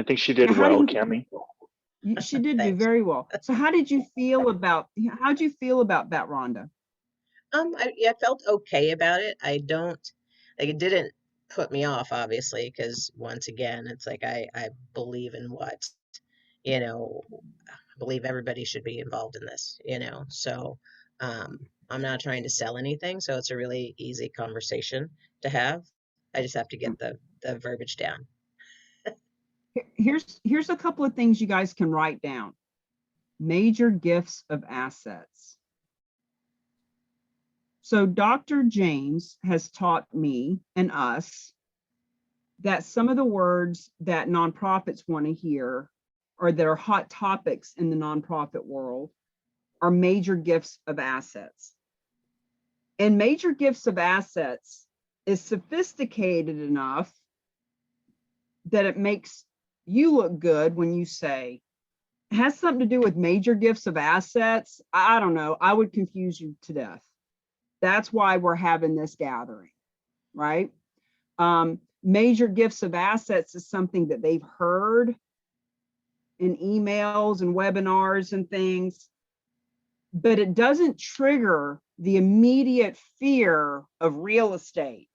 think she Now, did well, Cami. she did do Thanks. very well. So how'd you feel about that, Rhonda? I felt okay about it. I don't like it didn't put me off, obviously, because once again, it's like I believe in what, you know, I believe everybody should be involved in this. So I'm not trying to sell anything, so it's a really easy conversation to have. I just have to get the verbiage down. Here's a couple of things you guys can write down. Major gifts of assets. So Dr. James has taught me and us that some of the words that nonprofits want to hear or that are hot topics in the nonprofit world are major gifts of assets. And major gifts of assets is sophisticated enough that it makes you look good when you say, it has something to do with major gifts of assets. I don't know. I would confuse you to death. That's why we're having this gathering, right? Major gifts of assets is something that they've heard in emails and webinars and things, but it doesn't trigger the immediate fear of real estate.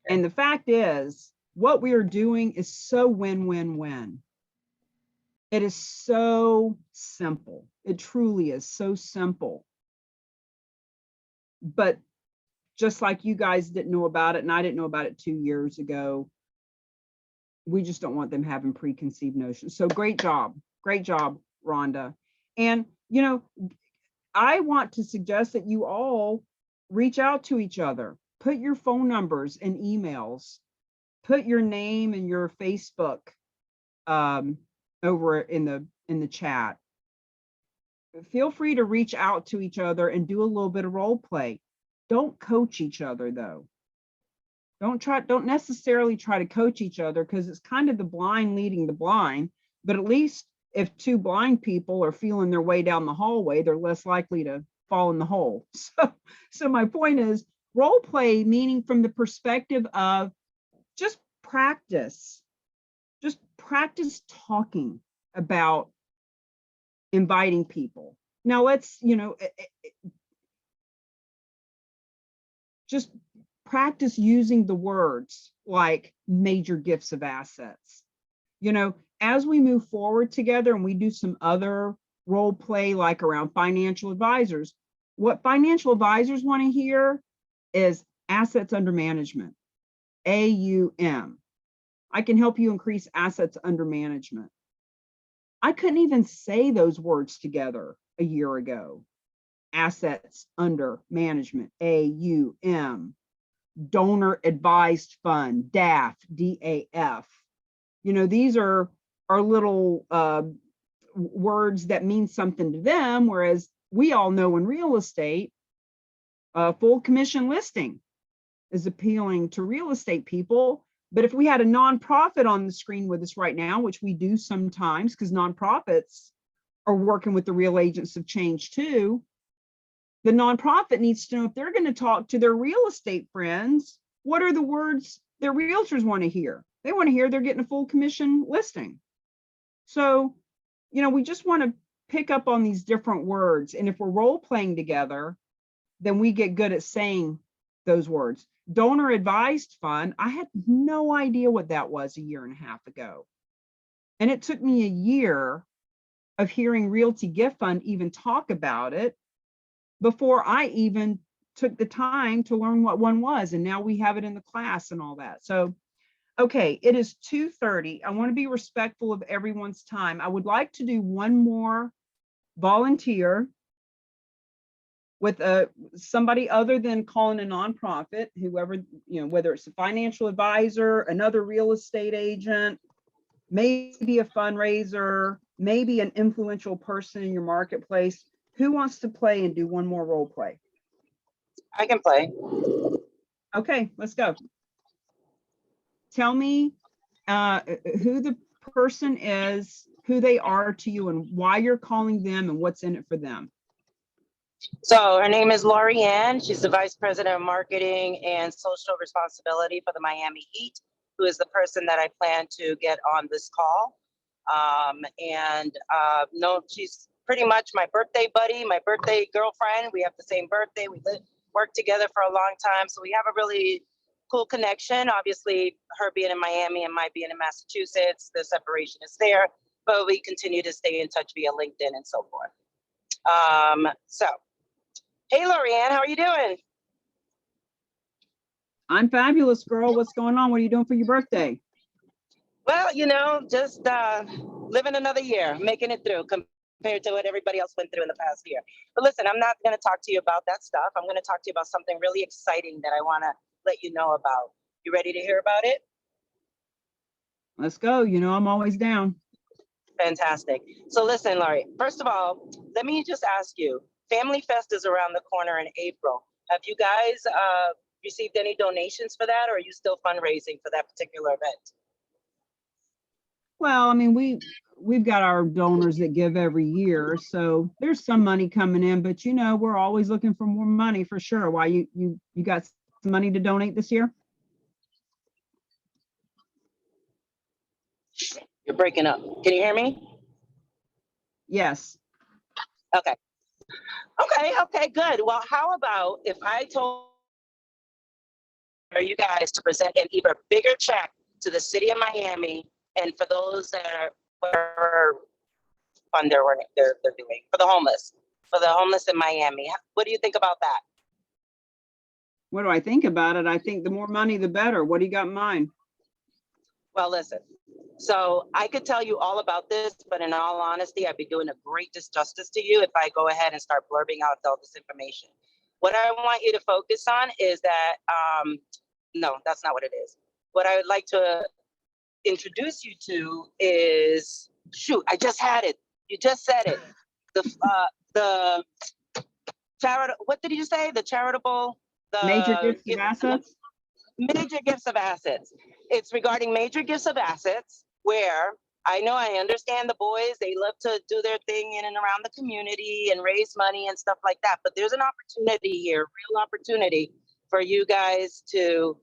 And the fact is, what we are doing is so win-win-win. It is so simple. It truly is so simple. But just like you guys didn't know about it, and I didn't know about it 2 years ago, we just don't want them having preconceived notions. So great job, Rhonda. And, I want to suggest that you all reach out to each other, put your phone numbers and emails, put your name and your Facebook over in the chat. Feel free to reach out to each other and do a little bit of role play. Don't coach each other though. Don't necessarily try to coach each other because it's kind of the blind leading the blind, but at least if two blind people are feeling their way down the hallway, they're less likely to fall in the hole. So my point is role play, meaning from the perspective of just practice talking about inviting people. Now let's, just practice using the words like major gifts of assets. As we move forward together and we do some other role play like around financial advisors, what financial advisors want to hear is assets under management, AUM. I can help you increase assets under management. I couldn't even say those words together a year ago. Assets under management, AUM. donor advised fund, DAF, DAF. You know, these are little words that mean something to them, whereas we all know in real estate, full commission listing is appealing to real estate people. But if we had a nonprofit on the screen with us right now, which we do sometimes because nonprofits are working with the real agents of change too, the nonprofit needs to know if they're going to talk to their real estate friends, what are the words their realtors want to hear? They want to hear they're getting a full commission listing. So, you know, we just want to pick up on these different words. And if we're role playing together, then we get good at saying those words. Donor advised fund, I had no idea what that was a year and a half ago. And it took me a year of hearing Realty Gift Fund even talk about it before I even took the time to learn what one was. And now we have it in the class and all that. So, okay, it is 2:30. I want to be respectful of everyone's time. I would like to do one more volunteer with somebody other than calling a nonprofit, whoever, you know, whether it's a financial advisor, another real estate agent, maybe a fundraiser, maybe an influential person in your marketplace. Who wants to play and do one more role play? I can play. Okay, let's go. Tell me who the person is, who they are to you, and why you're calling them and what's in it for them. So her name is Lori Ann. She's the Vice President of Marketing and Social Responsibility for the Miami Heat, who is the person that I plan to get on this call. No, she's pretty much my birthday buddy, my birthday girlfriend. We have the same birthday. We worked together for a long time. So we have a really cool connection. Obviously, her being in Miami and my being in Massachusetts, the separation is there, but we continue to stay in touch via LinkedIn and so forth. Hey, Lorianne, how are you doing? I'm fabulous, girl. What's going on? What are you doing for your birthday? Well, you know, just living another year, making it through compared to what everybody else went through in the past year. But listen, I'm not going to talk to you about that stuff. I'm going to talk to you about something really exciting that I want to let you know about. You ready to hear about it? Let's go. You know, I'm always down. Fantastic. So listen, Laurie, first of all, let me just ask you, Family Fest is around the corner in April. Have you guys received any donations for that, or are you still fundraising for that particular event? Well, I mean, we've got our donors that give every year, so there's some money coming in, but you know, we're always looking for more money for sure. Why, you got some money to donate this year? You're breaking up. Can you hear me? Yes. Okay. Okay, good. Well, how about if I told you guys to present an even bigger check to the city of Miami, and for those that are whatever fund they're doing for the homeless in Miami. What do you think about that? What do I think about it? I think the more money, the better. What do you got in mind? Well, listen. So I could tell you all about this, but in all honesty, I'd be doing a great disjustice to you if I go ahead and start blurbing out all this information. What I want you to focus on is that, no, that's not what it is. What I would like to introduce you to is, shoot, I just had it. You just said it. The charitable, what did you say? The charitable, Major gifts of assets? Major gifts of assets. It's regarding major gifts of assets where I understand the boys, they love to do their thing in and around the community and raise money and stuff like that. But there's an opportunity here, real opportunity for you guys to,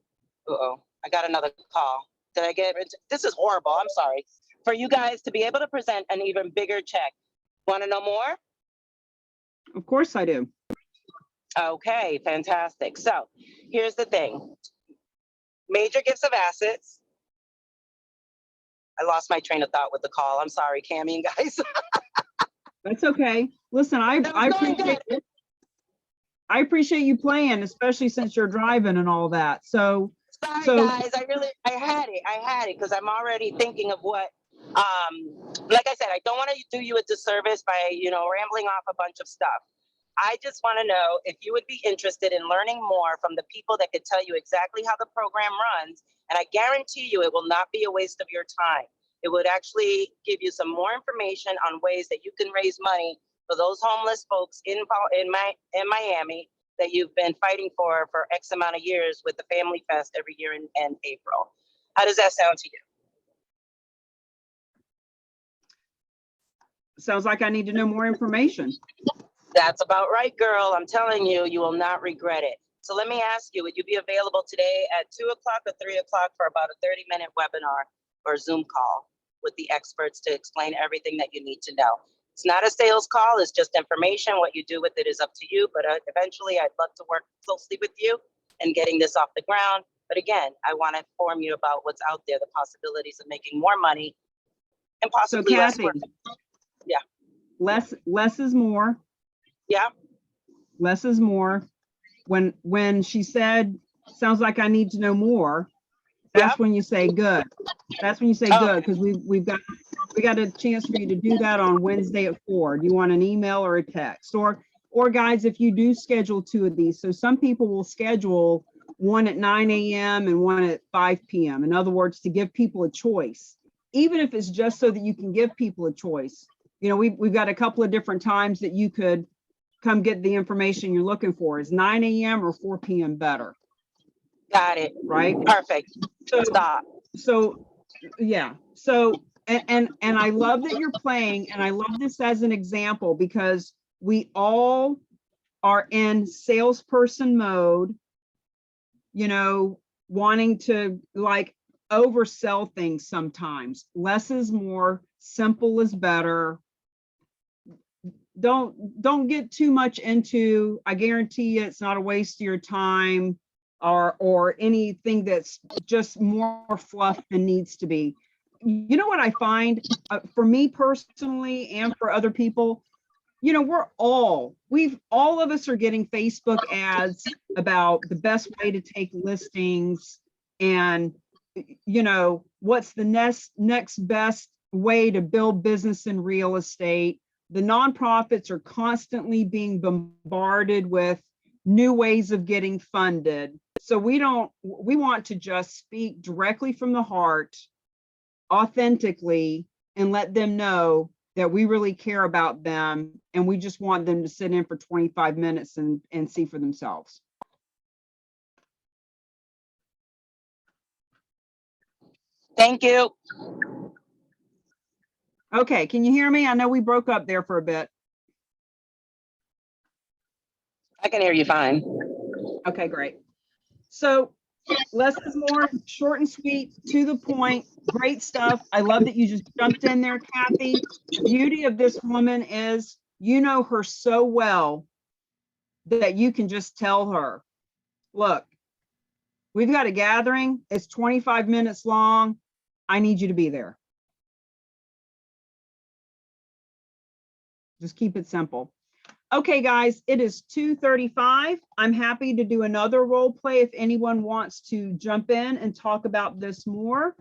I got another call. Did I get, this is horrible, I'm sorry. For you guys to be able to present an even bigger check. Want to know more? Of course I do. Okay, fantastic. So here's the thing. Major gifts of assets. I lost my train of thought with the call. I'm sorry, Cammie and guys. That's okay. Listen, I appreciate you playing, especially since you're driving and all that. So sorry, guys. I had it because I'm already thinking of what. Like I said, I don't want to do you a disservice by rambling off a bunch of stuff. I just want to know if you would be interested in learning more from the people that could tell you exactly how the program runs. And I guarantee you it will not be a waste of your time. It would actually give you some more information on ways that you can raise money for those homeless folks in Miami that you've been fighting for X amount of years with the Family Fest every year in April. How does that sound to you? Sounds like I need to know more information. That's about right, girl. I'm telling you, you will not regret it. So let me ask you, would you be available today at 2 o'clock or 3 o'clock for about a 30-minute webinar or Zoom call with the experts to explain everything that you need to know? It's not a sales call, it's just information. What you do with it is up to you, but eventually I'd love to work closely with you in getting this off the ground. But again, I want to inform you about what's out there, the possibilities of making more money and So possibly less Kathy, work. Yeah. Less is more. Yeah. Less is more. When she said, sounds like I need to know more, that's when you say good. That's when you say good, because we got a chance for you to do that on Wednesday at 4. Do you want an email or a text? Or guys, if you do schedule 2 of these, so some people will schedule one at 9 a.m. and one at 5 p.m. In other words, to give people a choice, even if it's just so that you can give people a choice. You know, we've got a couple of different times that you could come get the information you're looking for. Is 9 a.m. or 4 p.m. better? Got it. Right? Perfect. So, Stop. so yeah. So, and I love that you're playing, and I love this as an example because we all are in salesperson mode, you know, wanting to like oversell things sometimes. Less is more, simple is better. Don't get too much into, I guarantee you it's not a waste of your time or anything that's just more fluff than needs to be. You know what I find for me personally and for other people, you know, all of us are getting Facebook ads about the best way to take listings and, you know, what's the next best way to build business in real estate. The nonprofits are constantly being bombarded with new ways of getting funded. So we want to just speak directly from the heart, authentically, and let them know that we really care about them and we just want them to sit in for 25 minutes and see for themselves. Thank you. Okay, can you hear me? I know we broke up there for a bit. I can hear you fine. Okay, great. So less is more, short and sweet, to the point, great stuff. I love that you just jumped in there, Kathy. The beauty of this woman is you know her so well that you can just tell her, look, we've got a gathering, it's 25 minutes long. I need you to be there. Just keep it simple. Okay, guys, it is 2:35. I'm happy to do another role play if anyone wants to jump in and talk about this more.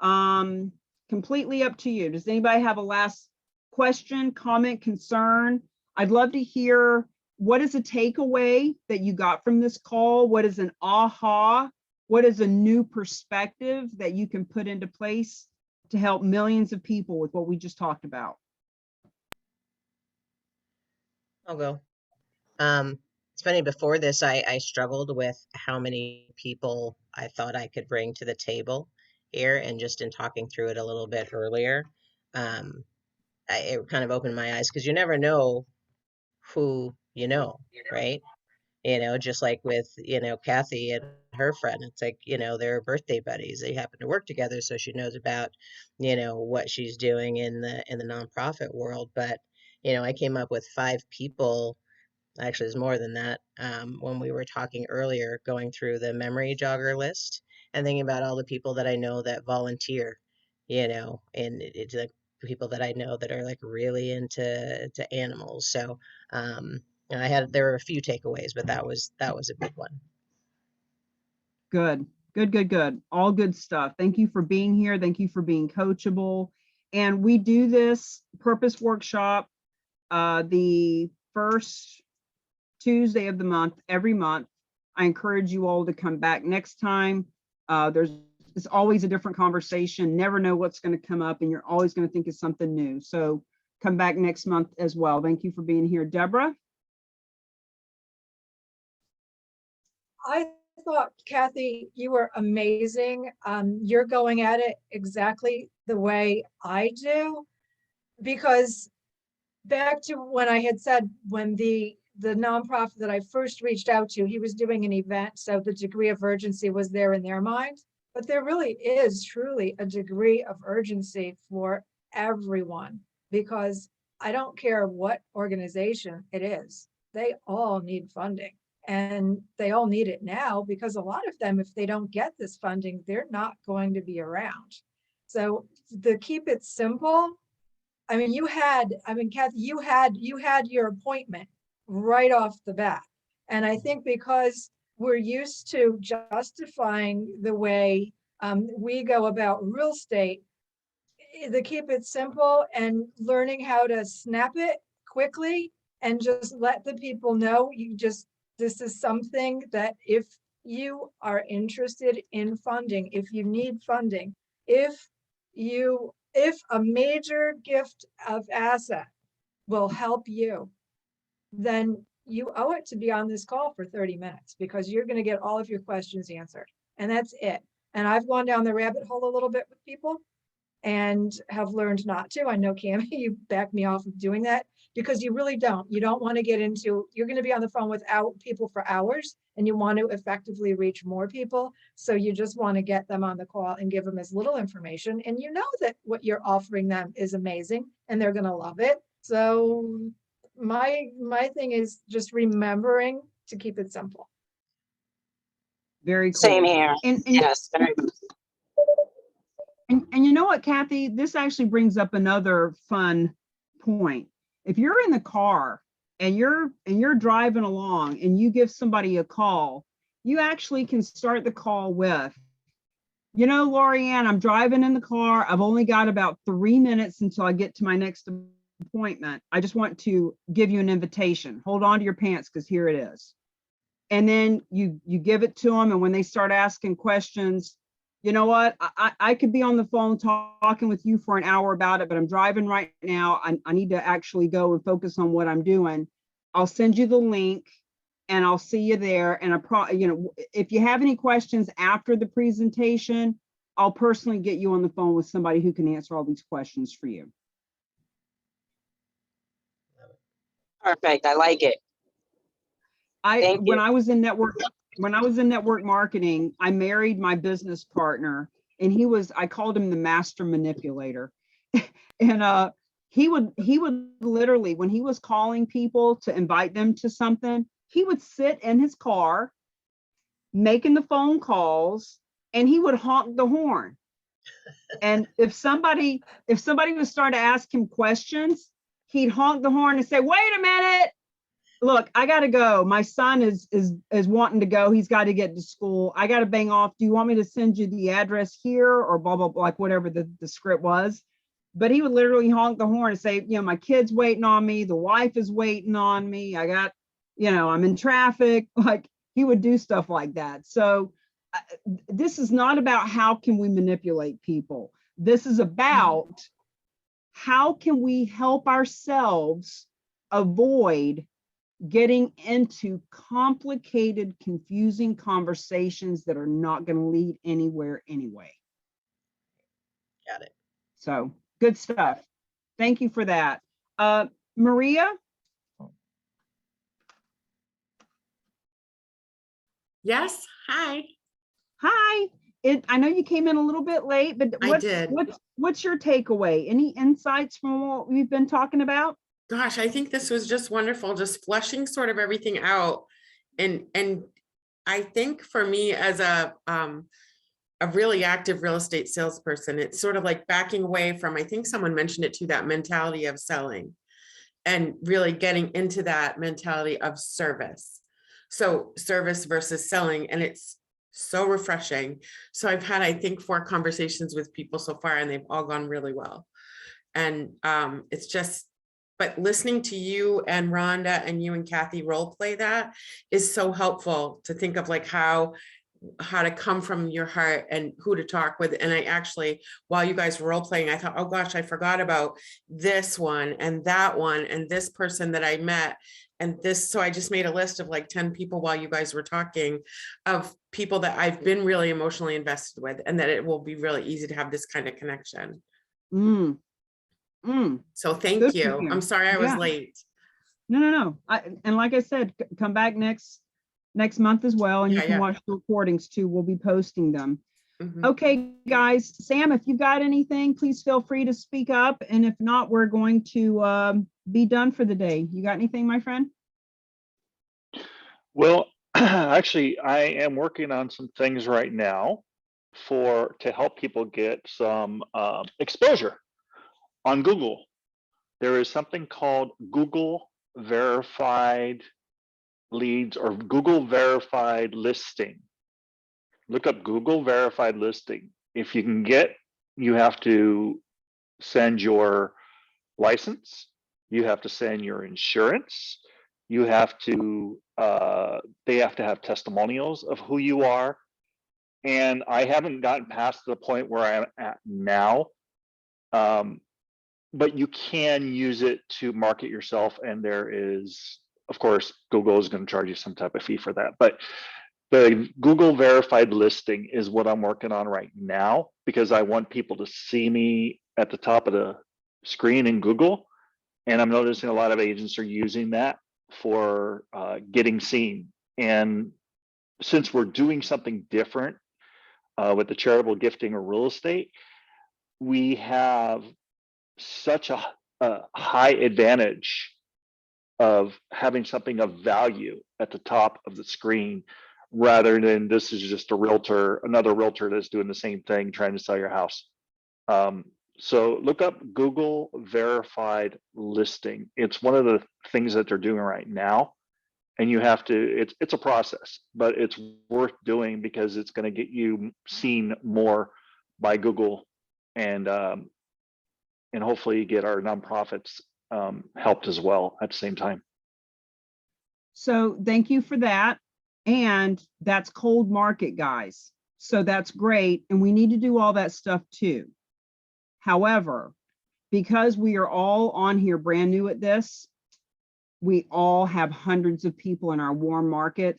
Completely up to you. Does anybody have a last question, comment, concern? I'd love to hear what is a takeaway that you got from this call? What is an aha? What is a new perspective that you can put into place to help millions of people with what we just talked about? I'll go. It's funny, before this, I struggled with how many people I thought I could bring to the table here, and just in talking through it a little bit earlier, it kind of opened my eyes, because you never know who you know, right? You know, just like with, you know, Kathy and her friend, it's like, you know, they're birthday buddies. They happen to work together, so she knows about, you know, what she's doing in the nonprofit world. But, you know, I came up with 5 people. Actually, it's more than that. When we were talking earlier, going through the memory jogger list and thinking about all the people that I know that volunteer, you know, and it's like people that I know that are like really into animals. So and there were a few takeaways, but that was a big one. Good, good, good, good. All good stuff. Thank you for being here. Thank you for being coachable. And we do this purpose workshop the first Tuesday of the month, every month. I encourage you all to come back next time. It's always a different conversation. Never know what's going to come up, and you're always going to think it's something new. So come back next month as well. Thank you for being here. Deborah? I thought, Kathy, you were amazing. You're going at it exactly the way I do, because back to when I had said, when the nonprofit that I first reached out to, he was doing an event, so the degree of urgency was there in their mind. But there really is truly a degree of urgency for everyone, because I don't care what organization it is, they all need funding. And they all need it now, because a lot of them, if they don't get this funding, they're not going to be around. So the keep it simple. I mean, Kathy, you had your appointment right off the bat. And I think because we're used to justifying the way we go about real estate, the keep it simple and learning how to snap it quickly and just let the people know this is something that if you are interested in funding, if you need funding, if a major gift of asset will help you, then you owe it to be on this call for 30 minutes, because you're going to get all of your questions answered. And that's it. And I've gone down the rabbit hole a little bit with people and have learned not to. I know, Cami, you back me off of doing that, because you really don't. You don't want to get into, you're going to be on the phone with people for hours, and you want to effectively reach more people. So you just want to get them on the call and give them as little information. And you know that what you're offering them is amazing and they're going to love it. So my thing is just remembering to keep it simple. Very cool. Same here. And Yes, very much. And you know what, Kathy, this actually brings up another fun point. If you're in the car and you're driving along and you give somebody a call, you actually can start the call with, you know, Lorianne, I'm driving in the car. I've only got about 3 minutes until I get to my next appointment. I just want to give you an invitation. Hold on to your pants, because here it is. And then you give it to them. And when they start asking questions, you know what, I could be on the phone talking with you for an hour about it, but I'm driving right now. I need to actually go and focus on what I'm doing. I'll send you the link and I'll see you there. And if you have any questions after the presentation, I'll personally get you on the phone with somebody who can answer all these questions for you. Perfect. I like it. Thank you. When I was in network marketing, I married my business partner, and I called him the master manipulator. And he would literally, when he was calling people to invite them to something, he would sit in his car making the phone calls, and he would honk the horn. And if somebody would start to ask him questions, he'd honk the horn and say, "Wait a minute. Look, I got to go. My son is wanting to go. He's got to get to school. I got to bang off. Do you want me to send you the address here?" Or blah, blah, blah, like whatever the script was. But he would literally honk the horn and say, you know, my kid's waiting on me. The wife is waiting on me. I'm in traffic. Like, he would do stuff like that. So this is not about how can we manipulate people. This is about how can we help ourselves avoid getting into complicated, confusing conversations that are not going to lead anywhere anyway. Got it. So good stuff. Thank you for that. Maria? Yes, hi. Hi. I know you came in a little bit late, but I did. What's your takeaway? Any insights from what we've been talking about? Gosh, I think this was just wonderful, just fleshing sort of everything out. And I think for me as a really active real estate salesperson, it's sort of like backing away from, I think someone mentioned it too, that mentality of selling, and really getting into that mentality of service. So service versus selling, and it's so refreshing. So I've had, I think, 4 conversations with people so far, and they've all gone really well. And it's just but listening to you and Rhonda and you and Kathy role play that is so helpful to think of like how to come from your heart and who to talk with. And I actually, while you guys were role playing, I thought, oh gosh, I forgot about this one and that one and this person that I met and this. So I just made a list of like 10 people while you guys were talking of people that I've been really emotionally invested with, and that it will be really easy to have this kind of connection. Mm, mm, So good thank for you. you. I'm sorry I was Yeah. late. No. And like I said, come back next month as well, and you Yeah, can yeah. watch the recordings too. We'll be posting them. Mhm. Okay, guys, Sam, if you've got anything, please feel free to speak up. And if not, we're going to be done for the day. You got anything, my friend? Well, actually, I am working on some things right now to help people get some exposure on Google. There is something called Google Verified Leads or Google Verified Listing. Look up Google Verified Listing. If you can get, you have to send your license, you have to send your insurance, you have to, they have to have testimonials of who you are. And I haven't gotten past the point where I'm at now. But you can use it to market yourself. And there is, of course, Google is going to charge you some type of fee for that. But the Google Verified Listing is what I'm working on right now, because I want people to see me at the top of the screen in Google. And I'm noticing a lot of agents are using that for getting seen. And since we're doing something different with the charitable gifting or real estate, we have such a high advantage of having something of value at the top of the screen, rather than this is just another realtor that's doing the same thing, trying to sell your house. So look up Google Verified Listing. It's one of the things that they're doing right now. And you have to, it's a process, but it's worth doing because it's going to get you seen more by Google, and hopefully get our nonprofits helped as well at the same time. So thank you for that. And that's cold market, guys. So that's great. And we need to do all that stuff too. However, because we are all on here brand new at this, we all have hundreds of people in our warm market.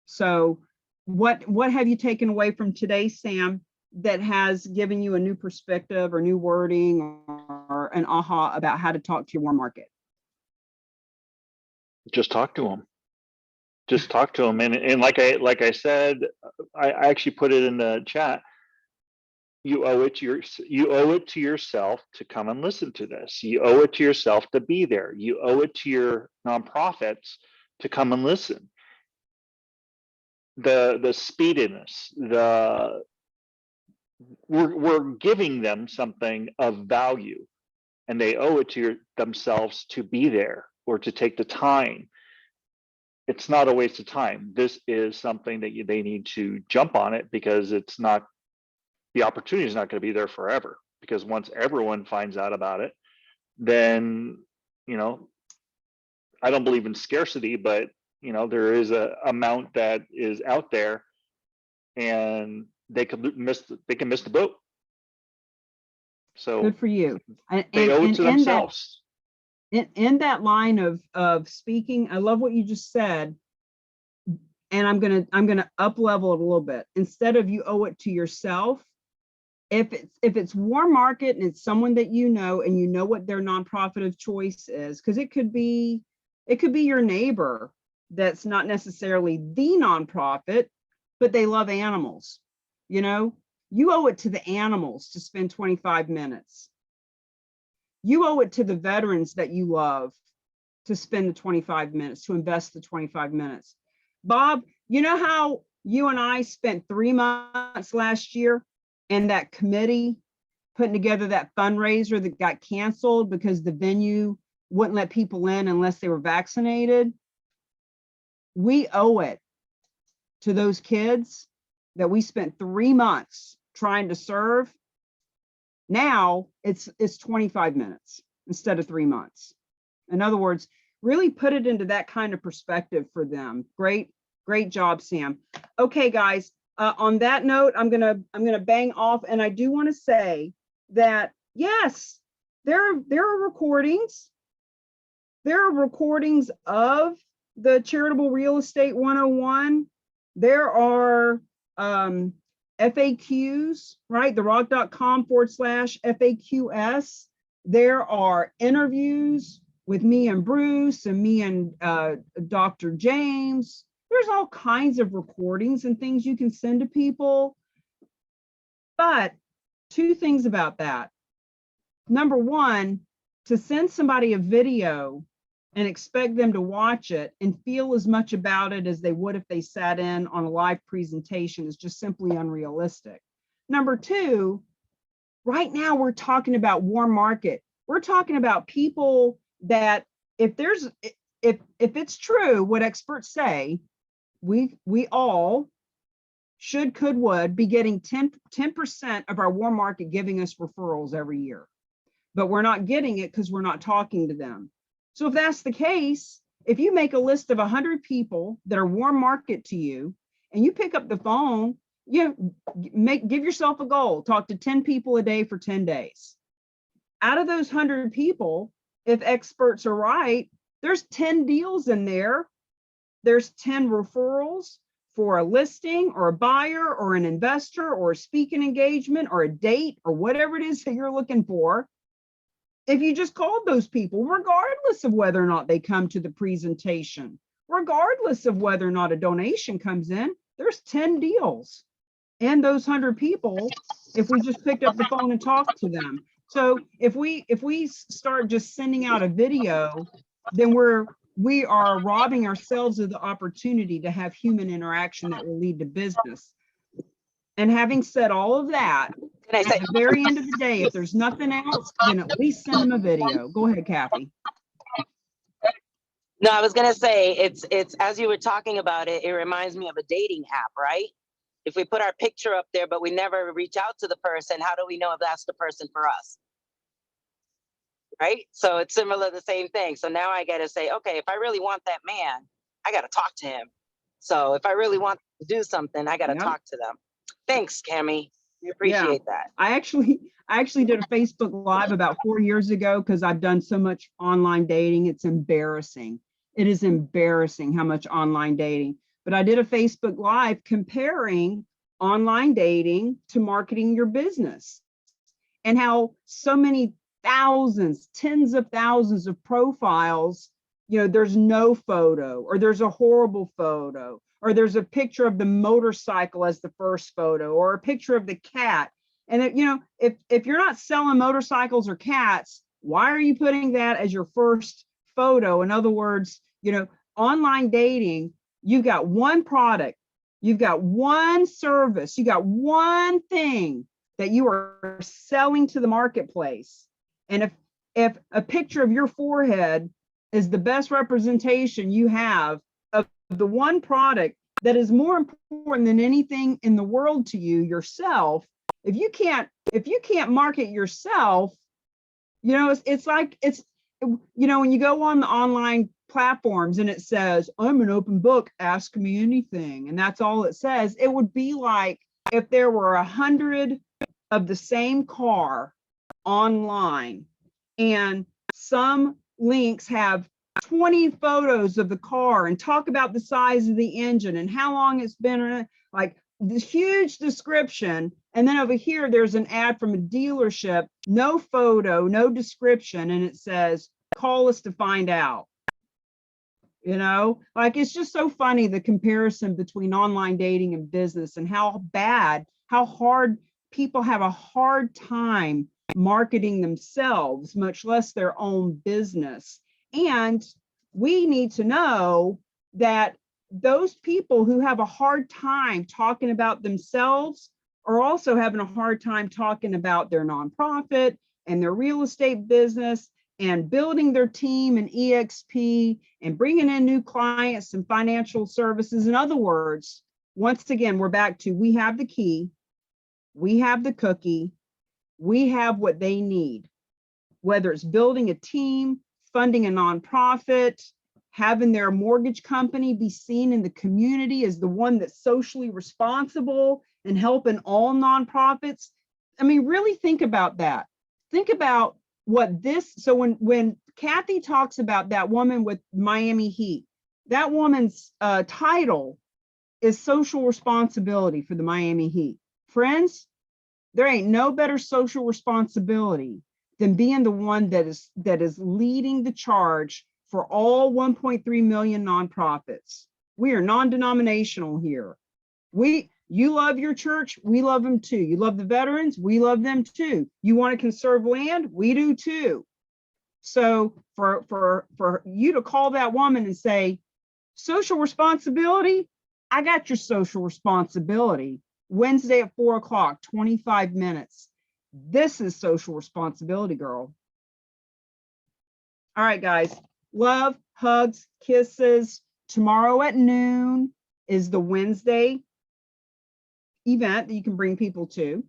So what have you taken away from today, Sam, that has given you a new perspective or new wording or an aha about how to talk to your warm market? Just talk to them. Just talk to them. And like I said, I actually put it in the chat. You owe it to yourself to come and listen to this. You owe it to yourself to be there. You owe it to your nonprofits to come and listen. The speediness, we're giving them something of value, and they owe it to themselves to be there or to take the time. It's not a waste of time. This is something that they need to jump on it, because the opportunity is not going to be there forever. Because once everyone finds out about it, then, I don't believe in scarcity, but there is a amount that is out there, and they can miss the boat. So Good for you. they owe it to themselves. In that line of speaking, I love what you just said. And I'm gonna up level it a little bit. Instead of you owe it to yourself, if it's warm market and it's someone that you know, and you know what their nonprofit of choice is, because it could be your neighbor that's not necessarily the nonprofit, but they love animals. You owe it to the animals to spend 25 minutes. You owe it to the veterans that you love to spend the 25 minutes, to invest the 25 minutes. Bob, you know how you and I spent 3 months last year in that committee putting together that fundraiser that got canceled because the venue wouldn't let people in unless they were vaccinated? We owe it to those kids that we spent 3 months trying to serve. Now it's 25 minutes. instead of 3 months. In other words, really put it into that kind of perspective for them. Great job, Sam. Okay, guys, on that note, I'm gonna bang off, and I do want to say that yes, there are recordings. There are recordings of the Charitable Real Estate 101. There are FAQs, right? therock.com/FAQs. There are interviews with me and Bruce and me and Dr. James. There's all kinds of recordings and things you can send to people. But 2 things about that. Number one, to send somebody a video and expect them to watch it and feel as much about it as they would if they sat in on a live presentation is just simply unrealistic. Number 2, right now we're talking about warm market. We're talking about people that if it's true what experts say, we all should, could, would be getting 10% of our warm market giving us referrals every year. But we're not getting it because we're not talking to them. So if that's the case, if you make a list of 100 people that are warm market to you, and you pick up the phone, give yourself a goal, talk to 10 people a day for 10 days. Out of those 100 people, if experts are right, there's 10 deals in there. There's 10 referrals for a listing or a buyer or an investor or a speaking engagement or a date or whatever it is that you're looking for. If you just called those people, regardless of whether or not they come to the presentation, regardless of whether or not a donation comes in, there's 10 deals. And those 100 people, if we just picked up the phone and talked to them. So if we start just sending out a video, then we are robbing ourselves of the opportunity to have human interaction that will lead to business. And having said all of that, at the very end of the day, if there's nothing else, then at least send them a video. Go ahead, Kathy. No, I was gonna say, it's as you were talking about it, it reminds me of a dating app, right? If we put our picture up there, but we never reach out to the person, how do we know if that's the person for us? Right? So it's similar, the same thing. So now I gotta say, okay, if I really want that man, I gotta talk to him. So if I really want to do something, I gotta talk to them. Thanks, Cammie. We appreciate that. I actually did a Facebook Live about 4 years ago because I've done so much online dating. It's embarrassing. It is embarrassing how much online dating. But I did a Facebook Live comparing online dating to marketing your business and how so many thousands, tens of thousands of profiles, there's no photo or there's a horrible photo, or there's a picture of the motorcycle as the first photo, or a picture of the cat. And if you're not selling motorcycles or cats, why are you putting that as your first photo? In other words, online dating, you've got one product, you've got one service, you got one thing that you are selling to the marketplace. And if a picture of your forehead is the best representation you have of the one product that is more important than anything in the world to you, yourself, if you can't market yourself, it's like when you go on the online platforms and it says, I'm an open book, ask me anything, and that's all it says. It would be like if there were 100 of the same car online and some links have 20 photos of the car and talk about the size of the engine and how long it's been, like this huge description. And then over here, there's an ad from a dealership, no photo, no description. And it says, call us to find out. It's just so funny, the comparison between online dating and business and how hard people have a hard time marketing themselves, much less their own business. And we need to know that those people who have a hard time talking about themselves are also having a hard time talking about their nonprofit and their real estate business and building their team and EXP and bringing in new clients and financial services. In other words, once again, we're back to, we have the key, we have the cookie, we have what they need. whether it's building a team, funding a nonprofit, having their mortgage company be seen in the community as the one that's socially responsible and helping all nonprofits. I mean, really think about that. Think about what this, so when Kathy talks about that woman with Miami Heat, that woman's title is social responsibility for the Miami Heat. Friends, there ain't no better social responsibility than being the one that is leading the charge for all 1.3 million nonprofits. We are non-denominational here. You love your church, we love them too. You love the veterans, we love them too. You want to conserve land, we do too. So for you to call that woman and say, social responsibility, I got your social responsibility. Wednesday at 4 o'clock, 25 minutes. This is social responsibility, girl. All right, guys. Love, hugs, kisses. Tomorrow at noon is the Wednesday event that you can bring people to.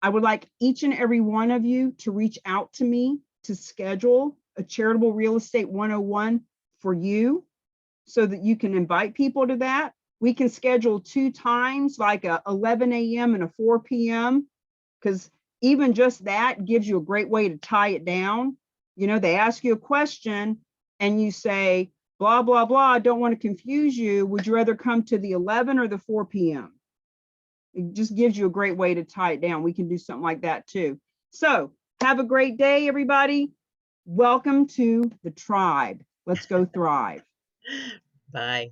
I would like each and every one of you to reach out to me to schedule a charitable real estate 101 for you so that you can invite people to that. We can schedule 2 times, like a 11 a.m. and a 4 p.m. because even just that gives you a great way to tie it down. You know, they ask you a question and you say, blah, blah, blah, I don't want to confuse you. Would you rather come to the 11 or the 4 p.m.? It just gives you a great way to tie it down. We can do something like that too. So have a great day, everybody. Welcome to the tribe. Let's go thrive. Bye.